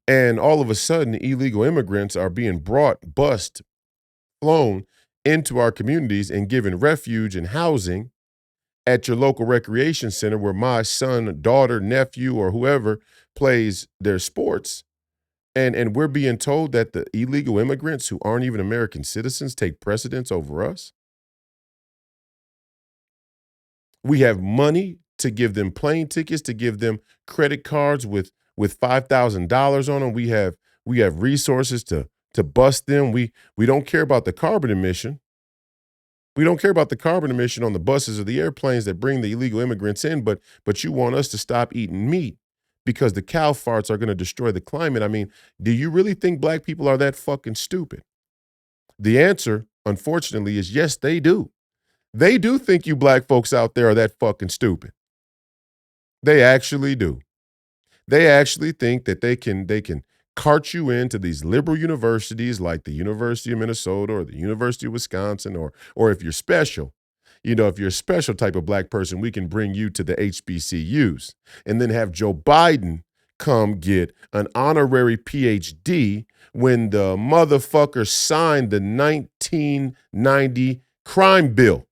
and all of a sudden illegal immigrants are being brought, bused, flown into our communities and given refuge and housing at your local recreation center where my son, daughter, nephew, or whoever plays their sports. And we're being told that the illegal immigrants who aren't even American citizens take precedence over us. We have money to give them plane tickets, to give them credit cards with $5,000 on them. We have resources to bust them. We don't care about the carbon emission. We don't care about the carbon emission on the buses or the airplanes that bring the illegal immigrants in, but you want us to stop eating meat because the cow farts are going to destroy the climate. I mean, do you really think black people are that fucking stupid? The answer, unfortunately, is yes, they do. They do think you black folks out there are that fucking stupid. They actually do. They actually think that they can cart you into these liberal universities like the University of Minnesota or the University of Wisconsin, or if you're special, if you're a special type of black person, we can bring you to the HBCUs and then have Joe Biden come get an honorary PhD when the motherfucker signed the 1990 crime bill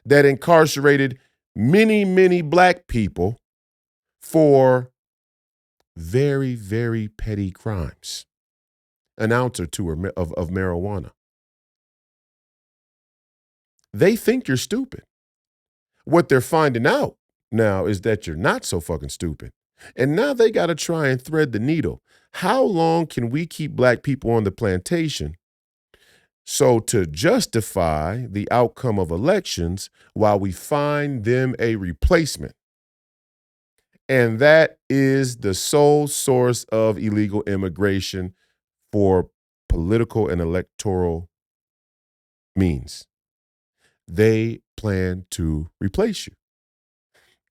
that incarcerated many, many black people for very, very petty crimes, an ounce or two of marijuana. They think you're stupid. What they're finding out now is that you're not so fucking stupid. And now they got to try and thread the needle. How long can we keep black people on the plantation so to justify the outcome of elections while we find them a replacement? And that is the sole source of illegal immigration for political and electoral means. They plan to replace you.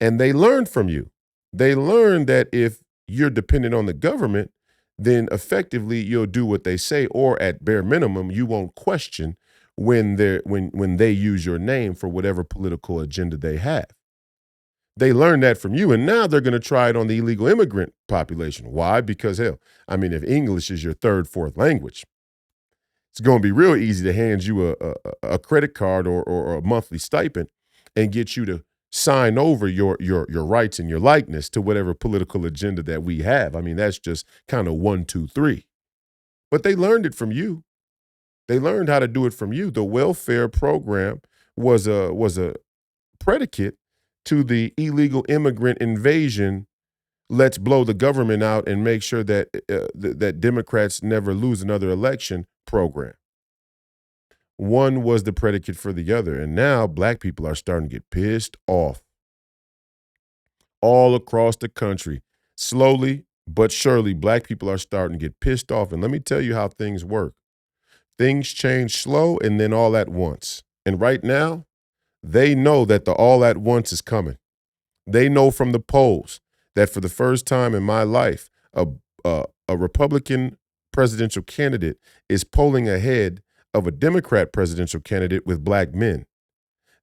And they learn from you. They learn that if you're dependent on the government, then effectively you'll do what they say, or at bare minimum, you won't question when they use your name for whatever political agenda they have. They learned that from you, and now they're going to try it on the illegal immigrant population. Why? Because, hell, I mean, if English is your third, fourth language, it's going to be real easy to hand you a credit card or a monthly stipend and get you to sign over your rights and your likeness to whatever political agenda that we have. I mean, that's just kind of 1, 2, 3. But they learned it from you. They learned how to do it from you. The welfare program was a predicate to the illegal immigrant invasion. Let's blow the government out and make sure that that Democrats never lose another election program. One was the predicate for the other, and now black people are starting to get pissed off all across the country. Slowly but surely, black people are starting to get pissed off. And let me tell you how things work. Things change slow and then all at once. And right now, they know that the all at once is coming. They know from the polls that for the first time in my life, a Republican presidential candidate is polling ahead of a Democrat presidential candidate with black men.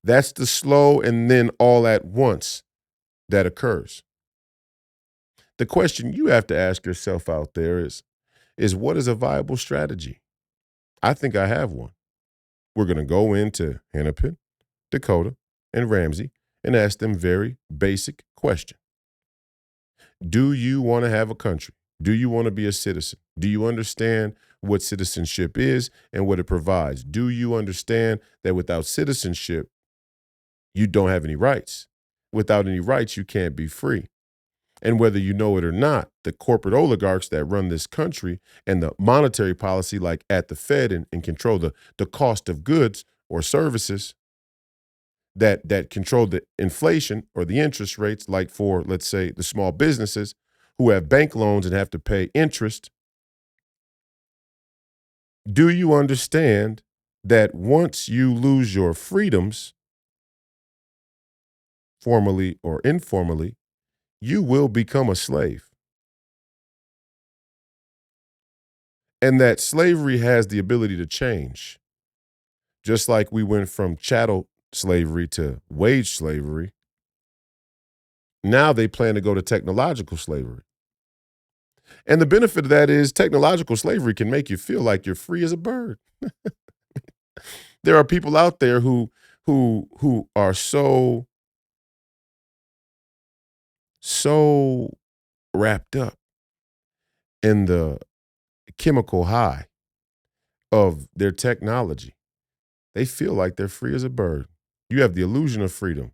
That's the slow and then all at once that occurs. The question you have to ask yourself out there is what is a viable strategy? I think I have one. We're going to go into Hennepin, Dakota, and Ramsey and ask them very basic question. Do you want to have a country? Do you want to be a citizen? Do you understand what citizenship is and what it provides? Do you understand that without citizenship, you don't have any rights? Without any rights, you can't be free. And whether you know it or not, the corporate oligarchs that run this country and the monetary policy, like at the Fed and control the cost of goods or services that control the inflation or the interest rates, like for, let's say, the small businesses who have bank loans and have to pay interest. Do you understand that once you lose your freedoms, formally or informally, you will become a slave? And that slavery has the ability to change. Just like we went from chattel slavery to wage slavery, now they plan to go to technological slavery. And the benefit of that is technological slavery can make you feel like you're free as a bird. There are people out there who are so wrapped up in the chemical high of their technology. They feel like they're free as a bird. You have the illusion of freedom.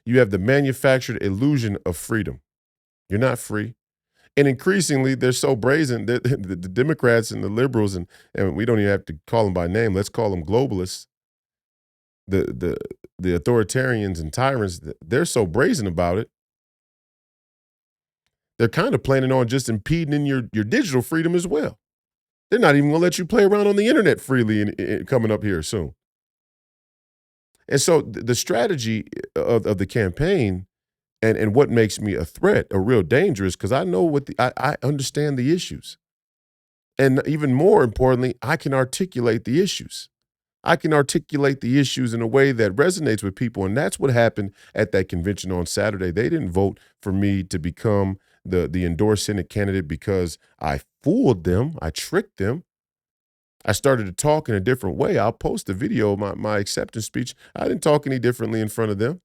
You have the manufactured illusion of freedom. You're not free. And increasingly, they're so brazen that the Democrats and the liberals, and we don't even have to call them by name. Let's call them globalists. The authoritarians and tyrants, they're so brazen about it. They're kind of planning on just impeding in your digital freedom as well. They're not even going to let you play around on the internet freely coming up here soon. And so the strategy of the campaign and what makes me a threat, a real danger, is because I know I understand the issues. And even more importantly, I can articulate the issues. I can articulate the issues in a way that resonates with people. And that's what happened at that convention on Saturday. They didn't vote for me to become the endorsed Senate candidate because I fooled them. I tricked them. I started to talk in a different way. I'll post a video of my acceptance speech. I didn't talk any differently in front of them.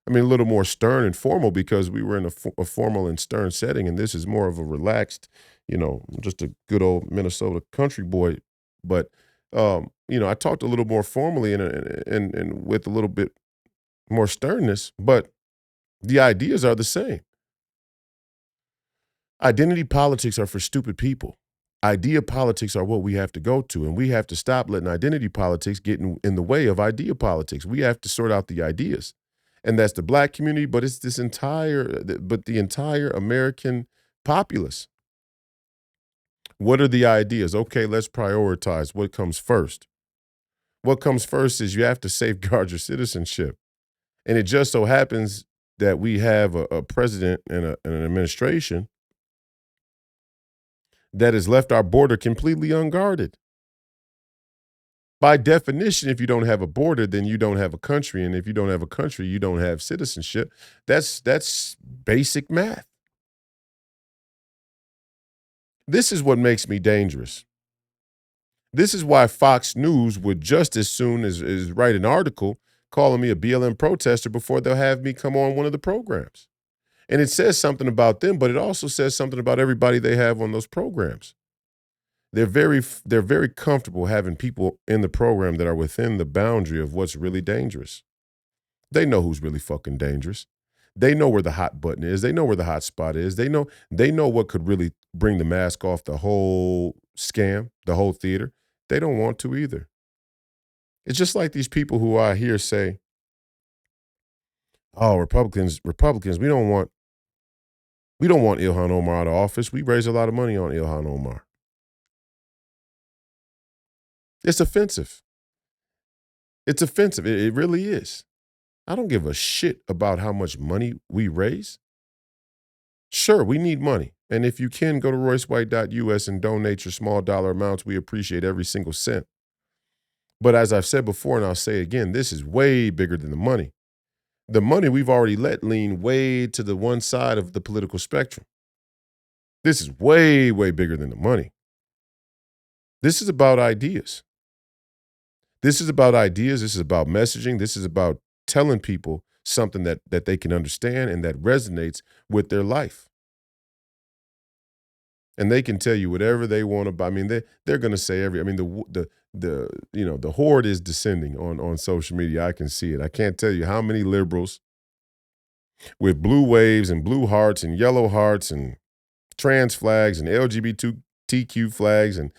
I mean, a little more stern and formal because we were in a formal and stern setting, and this is more of a relaxed, just a good old Minnesota country boy. But, I talked a little more formally and with a little bit more sternness, but the ideas are the same. Identity politics are for stupid people. Idea politics are what we have to go to, and we have to stop letting identity politics get in the way of idea politics. We have to sort out the ideas. And that's the black community, but it's the entire American populace. What are the ideas? Okay, let's prioritize what comes first. What comes first is you have to safeguard your citizenship. And it just so happens that we have a president and an administration that has left our border completely unguarded. By definition, if you don't have a border, then you don't have a country. And if you don't have a country, you don't have citizenship. That's basic math. This is what makes me dangerous. This is why Fox News would just as soon as write an article calling me a BLM protester before they'll have me come on one of the programs. And it says something about them, but it also says something about everybody they have on those programs. They're very comfortable having people in the program that are within the boundary of what's really dangerous. They know who's really fucking dangerous. They know where the hot button is. They know where the hot spot is. They know what could really bring the mask off the whole scam, the whole theater. They don't want to either. It's just like these people who I hear say, "Oh, Republicans, we don't want Ilhan Omar out of office. We raise a lot of money on Ilhan Omar." It's offensive. It's offensive. It really is. I don't give a shit about how much money we raise. Sure, we need money. And if you can, go to roycewhite.us and donate your small dollar amounts. We appreciate every single cent. But as I've said before, and I'll say again, this is way bigger than the money. The money we've already let lean way to the one side of the political spectrum. This is way, way bigger than the money. This is about ideas. This is about ideas. This is about messaging. This is about telling people something that they can understand and that resonates with their life. And they can tell you whatever they want to. I mean, they're going to say every. I mean, the horde is descending on social media. I can see it. I can't tell you how many liberals with blue waves and blue hearts and yellow hearts and trans flags and LGBTQ flags and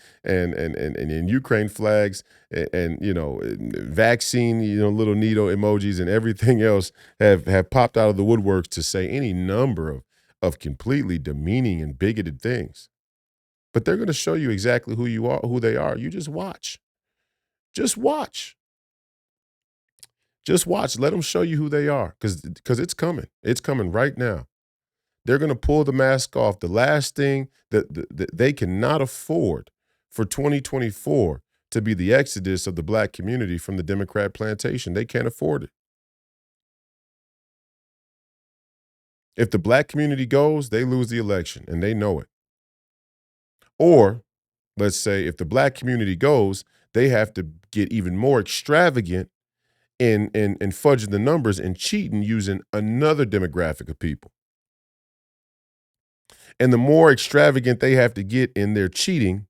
Ukraine flags and vaccine little needle emojis and everything else have popped out of the woodworks to say any number of completely demeaning and bigoted things. But they're going to show you exactly who you are, who they are. You just watch. Just watch. Just watch. Let them show you who they are because it's coming. It's coming right now. They're going to pull the mask off. The last thing that they cannot afford for 2024 to be the exodus of the black community from the Democrat plantation. They can't afford it. If the black community goes, they lose the election, and they know it. Or, let's say, if the black community goes, they have to get even more extravagant in fudging the numbers and cheating using another demographic of people. And the more extravagant they have to get in their cheating,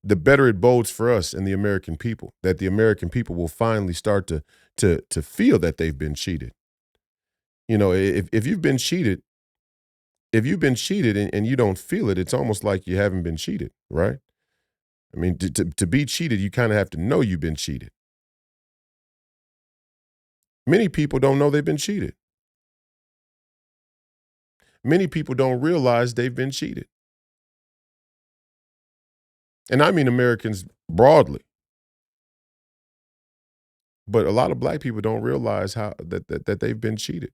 the better it bodes for us and the American people, that the American people will finally start to feel that they've been cheated. If you've been cheated, and you don't feel it, it's almost like you haven't been cheated, right? I mean, to be cheated, you kind of have to know you've been cheated. Many people don't know they've been cheated. Many people don't realize they've been cheated. And I mean Americans broadly. But a lot of black people don't realize how that they've been cheated.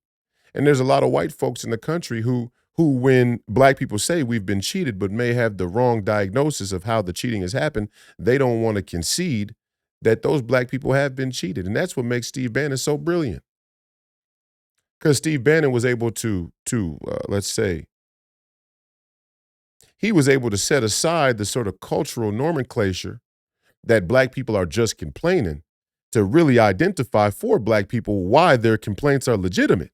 And there's a lot of white folks in the country who when black people say we've been cheated but may have the wrong diagnosis of how the cheating has happened, they don't want to concede that those black people have been cheated. And that's what makes Steve Bannon so brilliant. Because Steve Bannon was able to let's say, he was able to set aside the sort of cultural nomenclature that black people are just complaining to really identify for black people why their complaints are legitimate.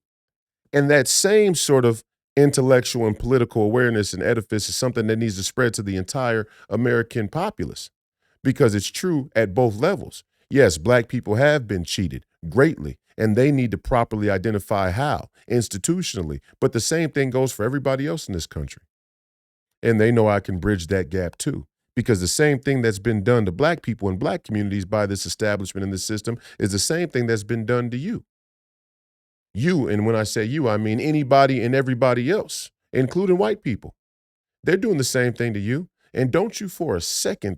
And that same sort of intellectual and political awareness and edifice is something that needs to spread to the entire American populace because it's true at both levels. Yes, black people have been cheated greatly, and they need to properly identify how, institutionally. But the same thing goes for everybody else in this country. And they know I can bridge that gap too. Because the same thing that's been done to black people in black communities by this establishment and this system is the same thing that's been done to you. You, and when I say you, I mean anybody and everybody else, including white people. They're doing the same thing to you. And don't you for a second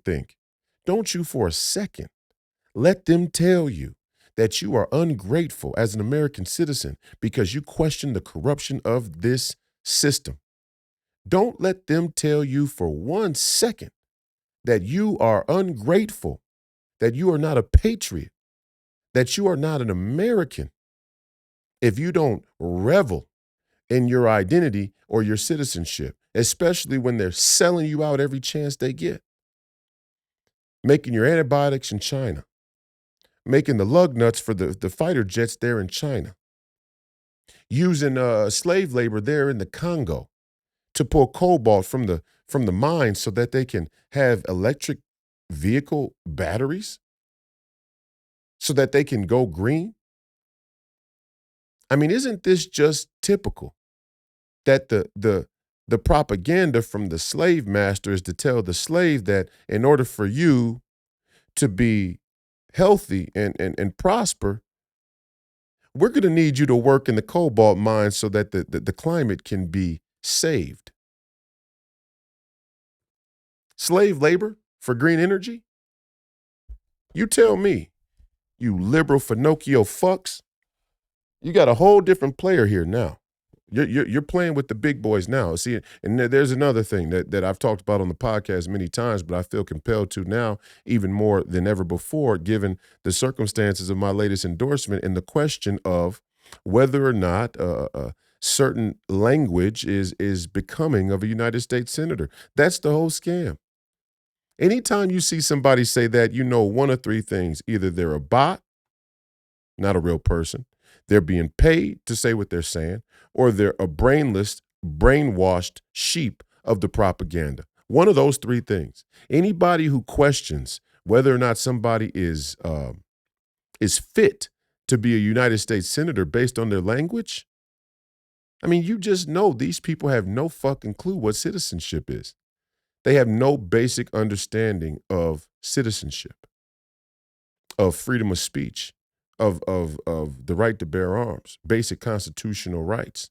let them tell you that you are ungrateful as an American citizen because you question the corruption of this system. Don't let them tell you for 1 second that you are ungrateful, that you are not a patriot, that you are not an American if you don't revel in your identity or your citizenship, especially when they're selling you out every chance they get. Making your antibiotics in China, making the lug nuts for the fighter jets there in China. using slave labor there in the Congo to pull cobalt from the mine so that they can have electric vehicle batteries so that they can go green. I mean, isn't this just typical that the propaganda from the slave master is to tell the slave that in order for you to be healthy and prosper, we're going to need you to work in the cobalt mine so that the climate can be saved. Slave labor for green energy? You tell me, you liberal Finocchio fucks. You got a whole different player here now. You're playing with the big boys now. See, and there's another thing that I've talked about on the podcast many times, but I feel compelled to now even more than ever before, given the circumstances of my latest endorsement and the question of whether or not a certain language is becoming of a United States senator. That's the whole scam. Anytime you see somebody say that, you know one of three things. Either they're a bot, not a real person, they're being paid to say what they're saying, or they're a brainless, brainwashed sheep of the propaganda. One of those three things. Anybody who questions whether or not somebody is fit to be a United States senator based on their language, I mean, you just know these people have no fucking clue what citizenship is. They have no basic understanding of citizenship, of freedom of speech, of the right to bear arms, basic constitutional rights.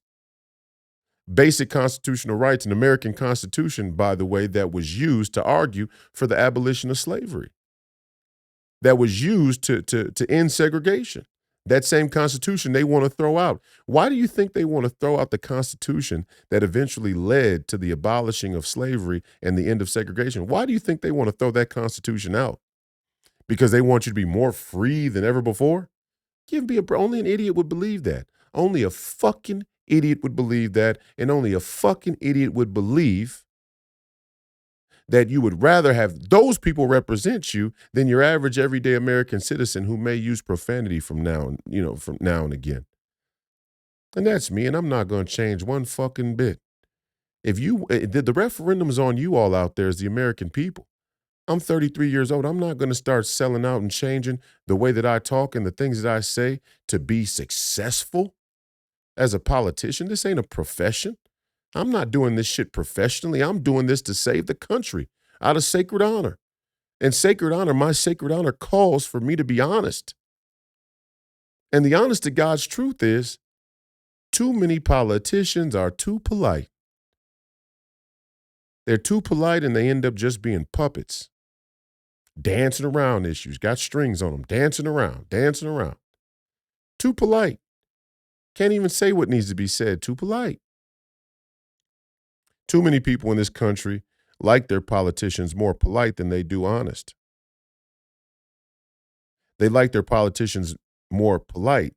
Basic constitutional rights, an American Constitution, by the way, that was used to argue for the abolition of slavery, that was used to end segregation. That same Constitution they want to throw out. Why do you think they want to throw out the Constitution that eventually led to the abolishing of slavery and the end of segregation? Why do you think they want to throw that Constitution out? Because they want you to be more free than ever before? Only an idiot would believe that. Only a fucking idiot would believe that, and only a fucking idiot would believe that you would rather have those people represent you than your average everyday American citizen who may use profanity from now and again. And that's me, and I'm not going to change one fucking bit. If the referendum's on you all out there as the American people. I'm 33 years old. I'm not going to start selling out and changing the way that I talk and the things that I say to be successful as a politician. This ain't a profession. I'm not doing this shit professionally. I'm doing this to save the country out of sacred honor. And my sacred honor calls for me to be honest. And the honest to God's truth is, too many politicians are too polite. They're too polite and they end up just being puppets. Dancing around issues, got strings on them, dancing around. Too polite. Can't even say what needs to be said, too polite. Too many people in this country like their politicians more polite than they do honest. They like their politicians more polite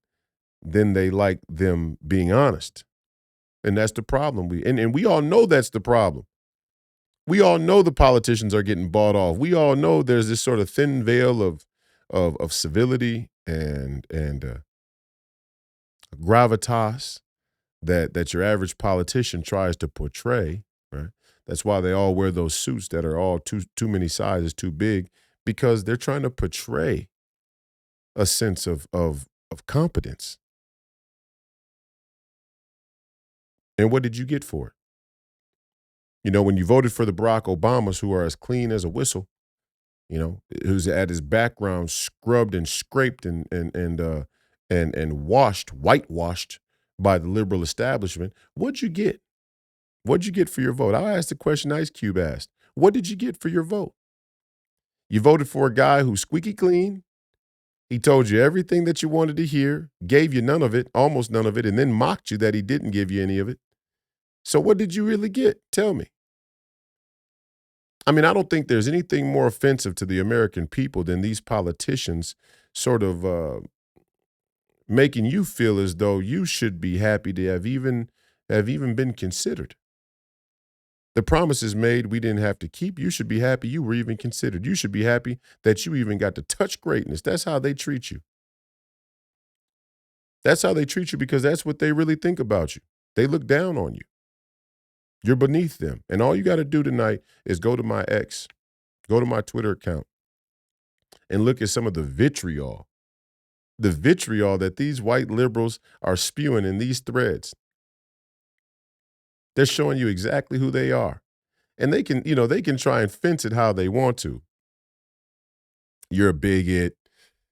than they like them being honest. And that's the problem. And we all know that's the problem. We all know the politicians are getting bought off. We all know there's this sort of thin veil of civility and gravitas that your average politician tries to portray, right? That's why they all wear those suits that are all too many sizes too big, because they're trying to portray a sense of competence. And what did you get for it? You know, when you voted for the Barack Obamas, who are as clean as a whistle, who's had his background scrubbed and scraped and whitewashed by the liberal establishment, what'd you get? What'd you get for your vote? I asked the question Ice Cube asked. What did you get for your vote? You voted for a guy who's squeaky clean. He told you everything that you wanted to hear, gave you none of it, almost none of it, and then mocked you that he didn't give you any of it. So what did you really get? Tell me. I mean, I don't think there's anything more offensive to the American people than these politicians sort of making you feel as though you should be happy to have even been considered. The promises made we didn't have to keep. You should be happy you were even considered. You should be happy that you even got to touch greatness. That's how they treat you. That's how they treat you because that's what they really think about you. They look down on you. You're beneath them. And all you got to do tonight is go to my X, go to my Twitter account, and look at some of the vitriol that these white liberals are spewing in these threads. They're showing you exactly who they are. And they can try and fence it how they want to. You're a bigot,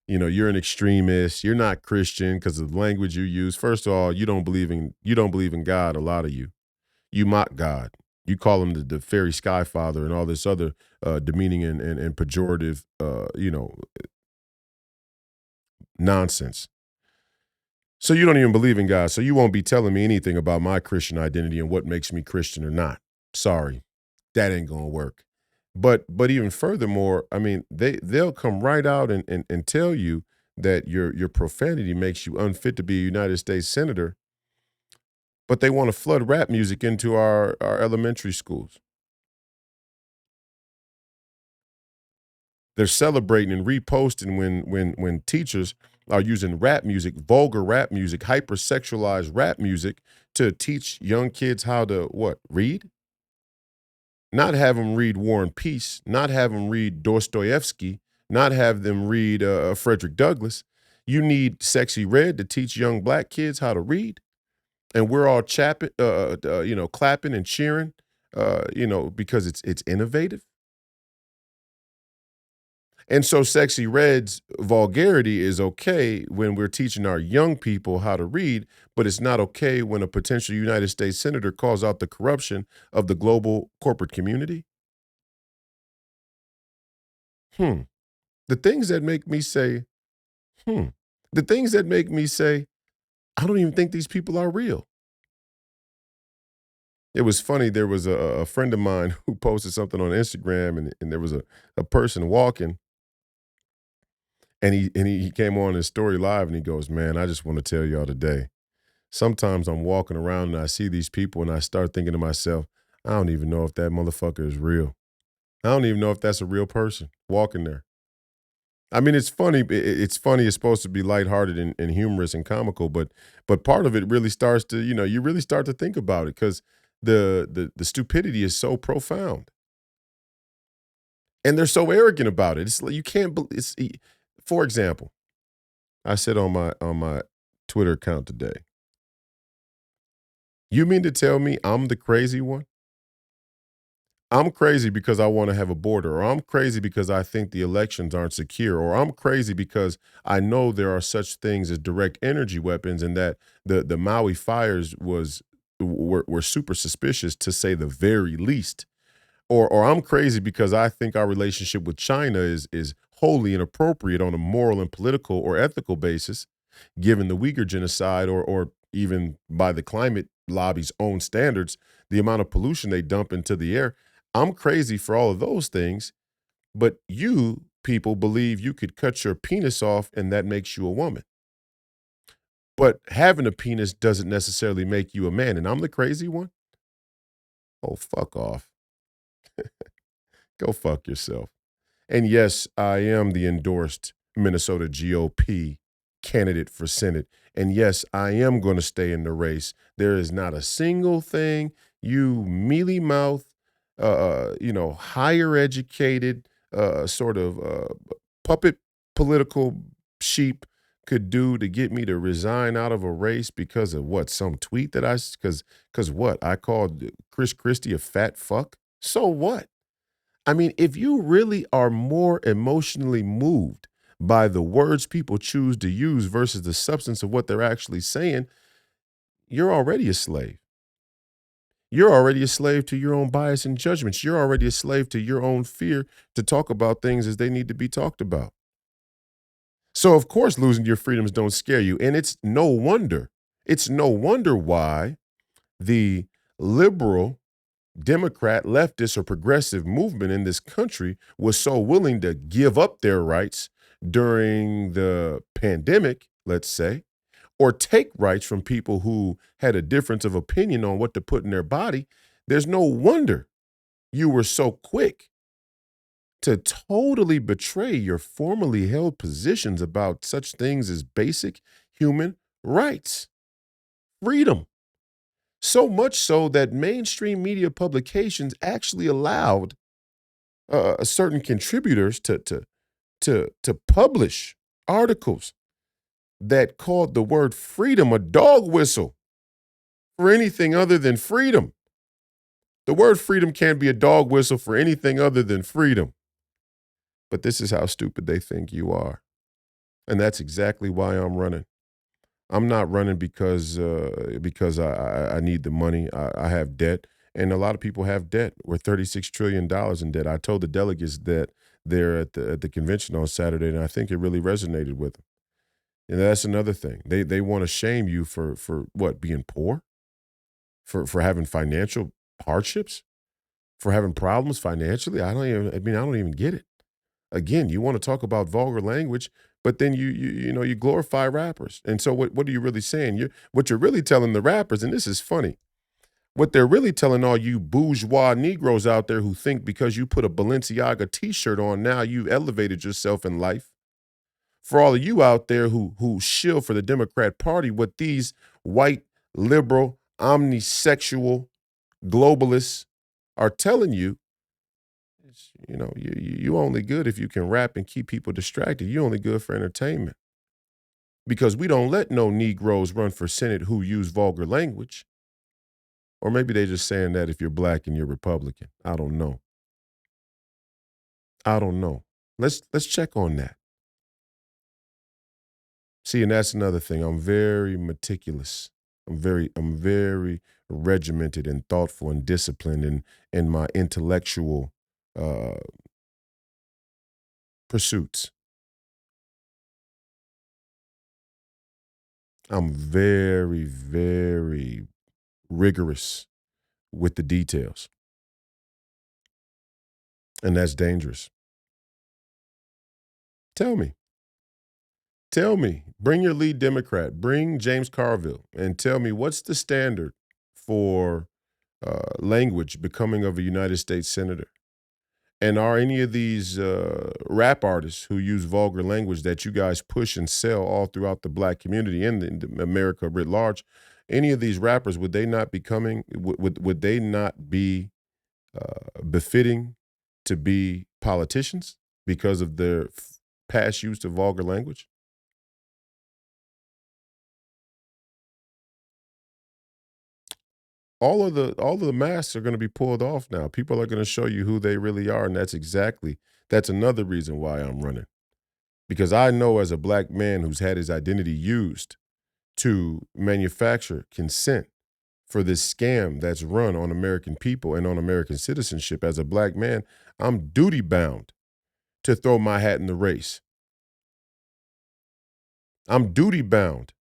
you're an extremist, you're not Christian because of the language you use. First of all, you don't believe in God, a lot of you. You mock God. You call him the fairy sky father and all this other demeaning and pejorative nonsense. So you don't even believe in God. So you won't be telling me anything about my Christian identity and what makes me Christian or not. Sorry. That ain't gonna work. But even furthermore, I mean, they'll come right out and tell you that your profanity makes you unfit to be a United States senator, but they want to flood rap music into our elementary schools. They're celebrating and reposting when teachers are using rap music, vulgar rap music, hypersexualized rap music to teach young kids how to what? Read? Not have them read War and Peace, not have them read Dostoevsky, not have them read Frederick Douglass. You need Sexy Red to teach young black kids how to read, and we're all clapping and cheering, because it's innovative. And so Sexy Red's vulgarity is okay when we're teaching our young people how to read, but it's not okay when a potential United States senator calls out the corruption of the global corporate community. Hmm. The things that make me say, hmm. The things that make me say, I don't even think these people are real. It was funny. There was a friend of mine who posted something on Instagram, and there was a person walking, and he came on his story live, and he goes, "Man, I just want to tell y'all today. Sometimes I'm walking around and I see these people, and I start thinking to myself, I don't even know if that motherfucker is real. I don't even know if that's a real person walking there." I mean, it's funny. It's funny. It's supposed to be lighthearted and humorous and comical, but part of it really starts to, you really start to think about it because the stupidity is so profound, and they're so arrogant about it. It's like you can't. For example, I said on my Twitter account today, "You mean to tell me I'm the crazy one? I'm crazy because I want to have a border, or I'm crazy because I think the elections aren't secure, or I'm crazy because I know there are such things as direct energy weapons, and that the Maui fires were super suspicious to say the very least, or I'm crazy because I think our relationship with China is wholly inappropriate on a moral and political or ethical basis, given the Uyghur genocide, or even by the climate lobby's own standards, the amount of pollution they dump into the air. I'm crazy for all of those things, but you people believe you could cut your penis off and that makes you a woman. But having a penis doesn't necessarily make you a man, and I'm the crazy one? Oh, fuck off. Go fuck yourself. And yes, I am the endorsed Minnesota GOP candidate for Senate. And yes, I am going to stay in the race. There is not a single thing you mealy mouth, higher educated, sort of puppet political sheep could do to get me to resign out of a race because of what? Some tweet that because what? I called Chris Christie a fat fuck? So what? I mean, if you really are more emotionally moved by the words people choose to use versus the substance of what they're actually saying, you're already a slave. You're already a slave to your own bias and judgments. You're already a slave to your own fear to talk about things as they need to be talked about. So, of course, losing your freedoms don't scare you. And it's no wonder. It's no wonder why the liberal Democrat, leftist, or progressive movement in this country was so willing to give up their rights during the pandemic, let's say, or take rights from people who had a difference of opinion on what to put in their body. There's no wonder you were so quick to totally betray your formerly held positions about such things as basic human rights, freedom. So much so that mainstream media publications actually allowed certain contributors to publish articles that called the word freedom a dog whistle for anything other than freedom. The word freedom can't be a dog whistle for anything other than freedom. But this is how stupid they think you are. And that's exactly why I'm running. I'm not running because I need the money. I have debt, and a lot of people have debt. We're $36 trillion in debt. I told the delegates that there at the convention on Saturday, and I think it really resonated with them. And that's another thing. They want to shame you for what, being poor, for having financial hardships, for having problems financially. I don't even get it. Again, you want to talk about vulgar language, but then you glorify rappers. And so what are you really saying? What you're really telling the rappers, and this is funny, what they're really telling all you bourgeois Negroes out there who think because you put a Balenciaga t-shirt on, now you've elevated yourself in life. For all of you out there who shill for the Democrat Party, what these white, liberal, omnisexual globalists are telling you, you only good if you can rap and keep people distracted. You only good for entertainment. Because we don't let no Negroes run for Senate who use vulgar language. Or maybe they're just saying that if you're black and you're Republican. I don't know. I don't know. Let's check on that. See, and that's another thing. I'm very meticulous. I'm very regimented and thoughtful and disciplined in my intellectual uh, pursuits. I'm very rigorous with the details, and that's dangerous. Tell me, tell me, bring your lead Democrat, bring James Carville, and tell me what's the standard for language becoming of a United States senator? And are any of these rap artists who use vulgar language that you guys push and sell all throughout the black community and in America writ large, any of these rappers, would they not be coming? Would they not be befitting to be politicians because of their past use of vulgar language? All of the masks are going to be pulled off now. People are going to show you who they really are, and that's another reason why I'm running. Because I know as a black man who's had his identity used to manufacture consent for this scam that's run on American people and on American citizenship, as a black man, I'm duty bound to throw my hat in the race. I'm duty bound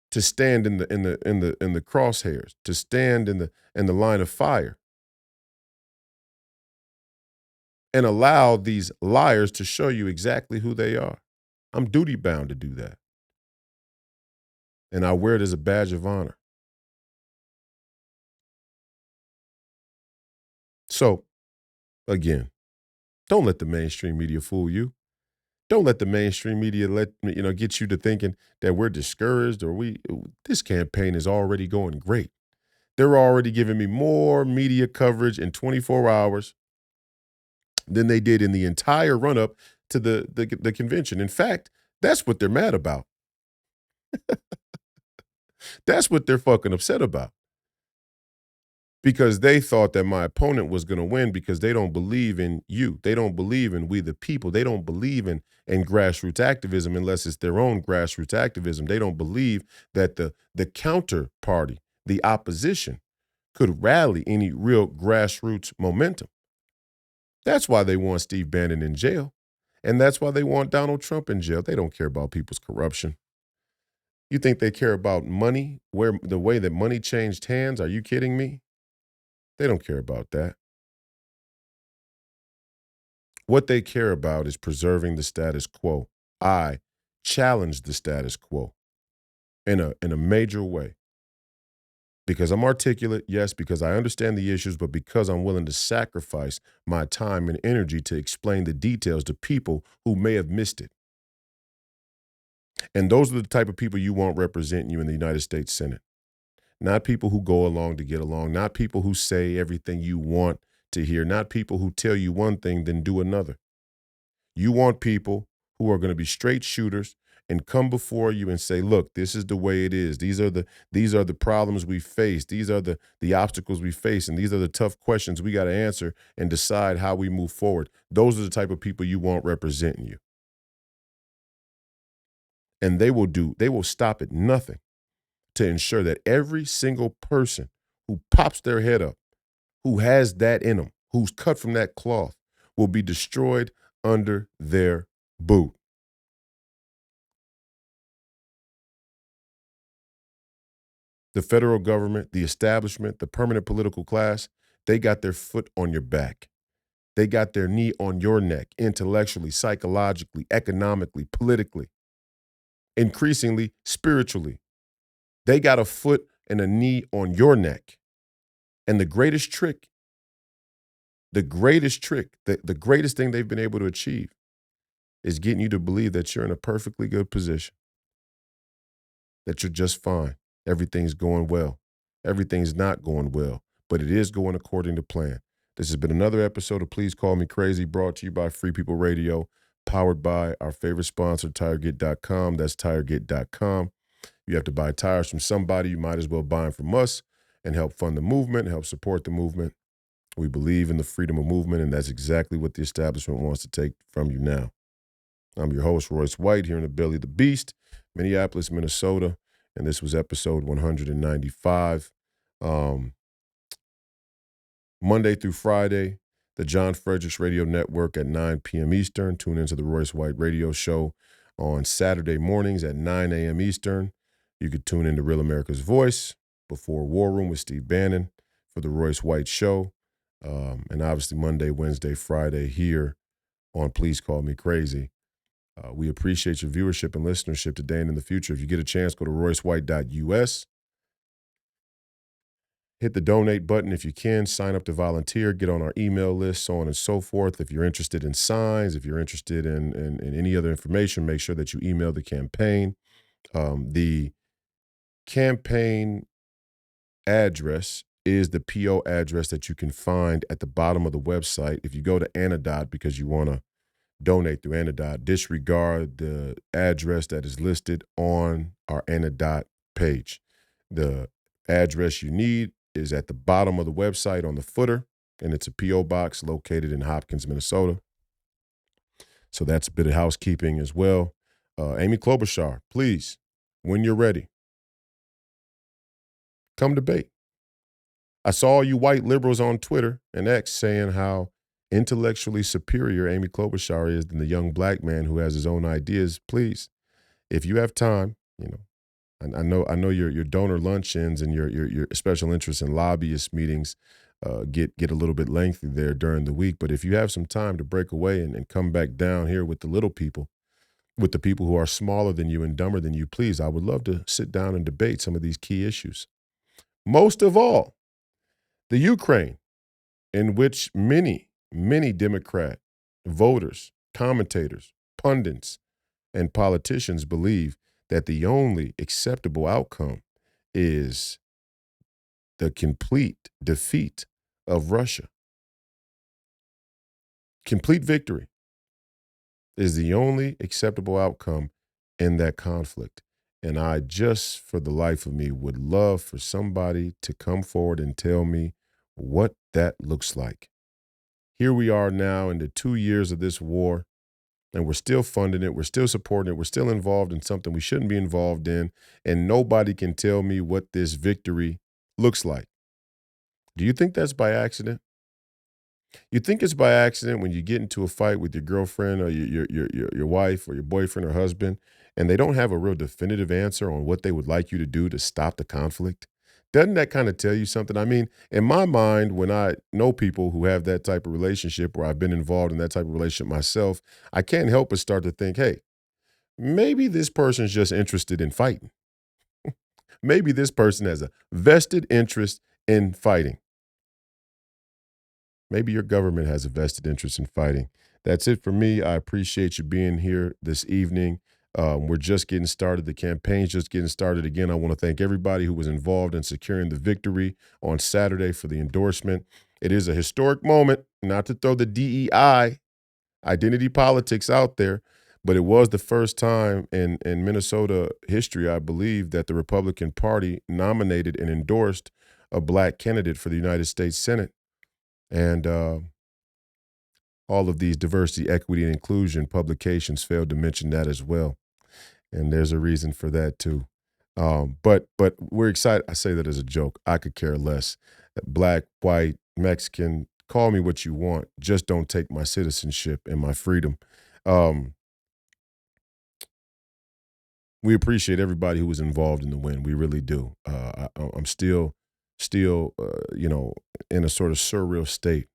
to stand in the crosshairs, to stand in the line of fire and allow these liars to show you exactly who they are. I'm duty bound to do that. And I wear it as a badge of honor. So, again, don't let the mainstream media fool you. Don't let the mainstream media get you to thinking that we're discouraged or this campaign is already going great. They're already giving me more media coverage in 24 hours than they did in the entire run up to the convention. In fact, that's what they're mad about. That's what they're fucking upset about. Because they thought that my opponent was going to win because they don't believe in you. They don't believe in we the people. They don't believe in grassroots activism unless it's their own grassroots activism. They don't believe that the counter party, the opposition, could rally any real grassroots momentum. That's why they want Steve Bannon in jail. And that's why they want Donald Trump in jail. They don't care about people's corruption. You think they care about money, where the way that money changed hands? Are you kidding me? They don't care about that. What they care about is preserving the status quo. I challenge the status quo in a major way. Because I'm articulate, yes, because I understand the issues, but because I'm willing to sacrifice my time and energy to explain the details to people who may have missed it. And those are the type of people you want representing you in the United States Senate. Not people who go along to get along, not people who say everything you want to hear, not people who tell you one thing then do another. You want people who are going to be straight shooters and come before you and say, "Look, this is the way it is. These are the problems we face. These are the obstacles we face, and these are the tough questions we got to answer and decide how we move forward." Those are the type of people you want representing you. And they will stop at nothing to ensure that every single person who pops their head up, who has that in them, who's cut from that cloth, will be destroyed under their boot. The federal government, the establishment, the permanent political class, they got their foot on your back. They got their knee on your neck, intellectually, psychologically, economically, politically, increasingly spiritually. They got a foot and a knee on your neck. And the greatest thing they've been able to achieve is getting you to believe that you're in a perfectly good position, that you're just fine. Everything's going well. Everything's not going well, but it is going according to plan. This has been another episode of Please Call Me Crazy, brought to you by Free People Radio, powered by our favorite sponsor, TireGet.com. That's TireGet.com. You have to buy tires from somebody. You might as well buy them from us and help fund the movement, help support the movement. We believe in the freedom of movement, and that's exactly what the establishment wants to take from you now. I'm your host, Royce White, here in the belly of the beast, Minneapolis, Minnesota, and this was episode 195. Monday through Friday, the John Fredericks Radio Network at 9 p.m. Eastern. Tune into the Royce White Radio Show on Saturday mornings at 9 a.m. Eastern. You could tune into Real America's Voice before War Room with Steve Bannon for the Royce White Show. And obviously Monday, Wednesday, Friday here on Please Call Me Crazy. We appreciate your viewership and listenership today and in the future. If you get a chance, go to roycewhite.us. Hit the donate button if you can. Sign up to volunteer. Get on our email list, so on and so forth. If you're interested in signs, if you're interested in any other information, make sure that you email the campaign. The campaign address is the PO address that you can find at the bottom of the website. If you go to Anodot because you want to donate through Anodot, disregard the address that is listed on our Anodot page. The address you need is at the bottom of the website on the footer, and it's a P.O. box located in Hopkins, Minnesota. So that's a bit of housekeeping as well. Amy Klobuchar, please, when you're ready, come debate. I saw you white liberals on Twitter and X saying how intellectually superior Amy Klobuchar is than the young black man who has his own ideas. Please, if you have time, I know your donor luncheons and your special interest in lobbyist meetings get a little bit lengthy there during the week. But if you have some time to break away and come back down here with the little people, with the people who are smaller than you and dumber than you, please, I would love to sit down and debate some of these key issues. Most of all, the Ukraine, in which many Democrat voters, commentators, pundits, and politicians believe that the only acceptable outcome is the complete defeat of Russia. Complete victory is the only acceptable outcome in that conflict. And I just, for the life of me, would love for somebody to come forward and tell me what that looks like. Here we are now into 2 years of this war, and we're still funding it, we're still supporting it, we're still involved in something we shouldn't be involved in, and nobody can tell me what this victory looks like. Do you think that's by accident? You think it's by accident when you get into a fight with your girlfriend or your wife or your boyfriend or husband, and they don't have a real definitive answer on what they would like you to do to stop the conflict? Doesn't that kind of tell you something? I mean, in my mind, when I know people who have that type of relationship, or I've been involved in that type of relationship myself, I can't help but start to think, hey, maybe this person's just interested in fighting. Maybe this person has a vested interest in fighting. Maybe your government has a vested interest in fighting. That's it for me. I appreciate you being here this evening. We're just getting started. The campaign's just getting started. Again, I want to thank everybody who was involved in securing the victory on Saturday for the endorsement. It is a historic moment, not to throw the DEI, identity politics, out there, but it was the first time in Minnesota history, I believe, that the Republican Party nominated and endorsed a black candidate for the United States Senate. And all of these diversity, equity, and inclusion publications failed to mention that as well. And there's a reason for that too. But we're excited. I say that as a joke. I could care less. Black, white, Mexican, call me what you want. Just don't take my citizenship and my freedom. Um, we appreciate everybody who was involved in the win. We really do. I'm still, in a sort of surreal state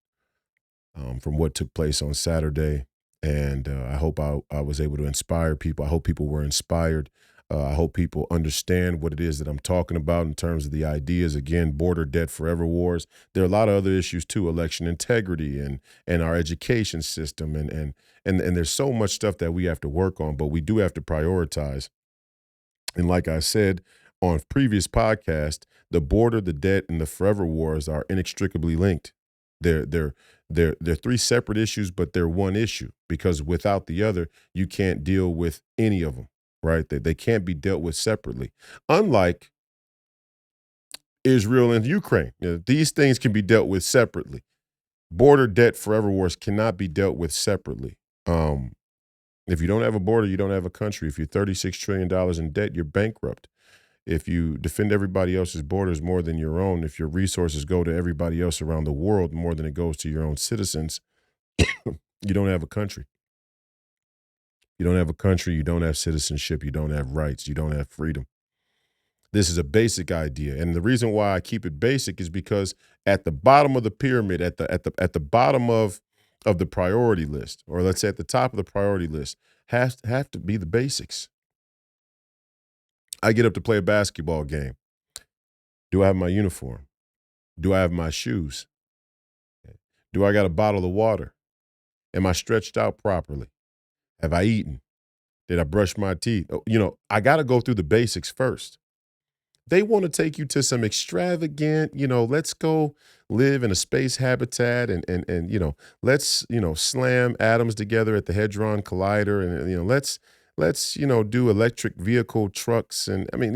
from what took place on Saturday. And I hope I was able to inspire people. I hope people were inspired. I hope people understand what it is that I'm talking about in terms of the ideas. Again, border debt forever wars. There are a lot of other issues too: election integrity and our education system, and there's so much stuff that we have to work on. But we do have to prioritize. And like I said on previous podcast, the border, the debt, and the forever wars are inextricably linked. They're three separate issues, but they're one issue, because without the other, you can't deal with any of them, right? They can't be dealt with separately. Unlike Israel and Ukraine, these things can be dealt with separately. Border, debt, forever wars cannot be dealt with separately. If you don't have a border, you don't have a country. If you're $36 trillion in debt, you're bankrupt. If you defend everybody else's borders more than your own, if your resources go to everybody else around the world more than it goes to your own citizens, you don't have a country. You don't have a country, you don't have citizenship, you don't have rights, you don't have freedom. This is a basic idea. And the reason why I keep it basic is because at the bottom of the pyramid, at the bottom of the priority list, or let's say at the top of the priority list, have to be the basics. I get up to play a basketball game. Do I have my uniform? Do I have my shoes? Do I got a bottle of water? Am I stretched out properly? Have I eaten? Did I brush my teeth? I got to go through the basics first. They want to take you to some extravagant, let's go live in a space habitat and let's, slam atoms together at the Hadron Collider and, let's do electric vehicle trucks. And I mean,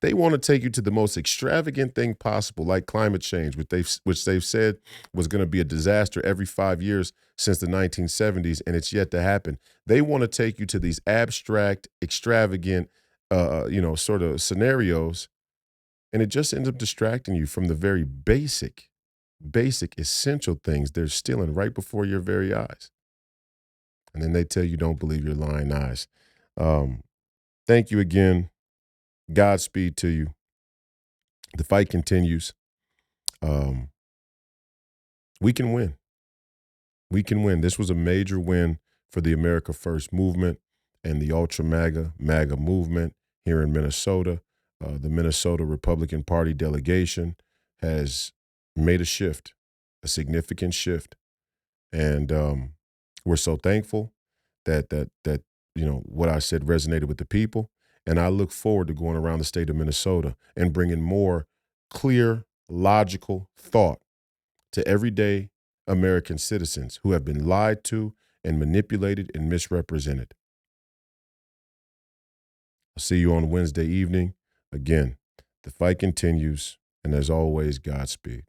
they want to take you to the most extravagant thing possible, like climate change, which they've said was going to be a disaster every 5 years since the 1970s, and it's yet to happen. They want to take you to these abstract, extravagant, sort of scenarios, and it just ends up distracting you from the very basic, essential things they're stealing right before your very eyes. And then they tell you don't believe your lying eyes. Thank you again. Godspeed to you. The fight continues. We can win. We can win. This was a major win for the America First movement and the Ultra MAGA movement here in Minnesota. The Minnesota Republican Party delegation has made a shift, a significant shift. And we're so thankful that what I said resonated with the people. And I look forward to going around the state of Minnesota and bringing more clear, logical thought to everyday American citizens who have been lied to and manipulated and misrepresented. I'll see you on Wednesday evening. Again, the fight continues, and as always, Godspeed.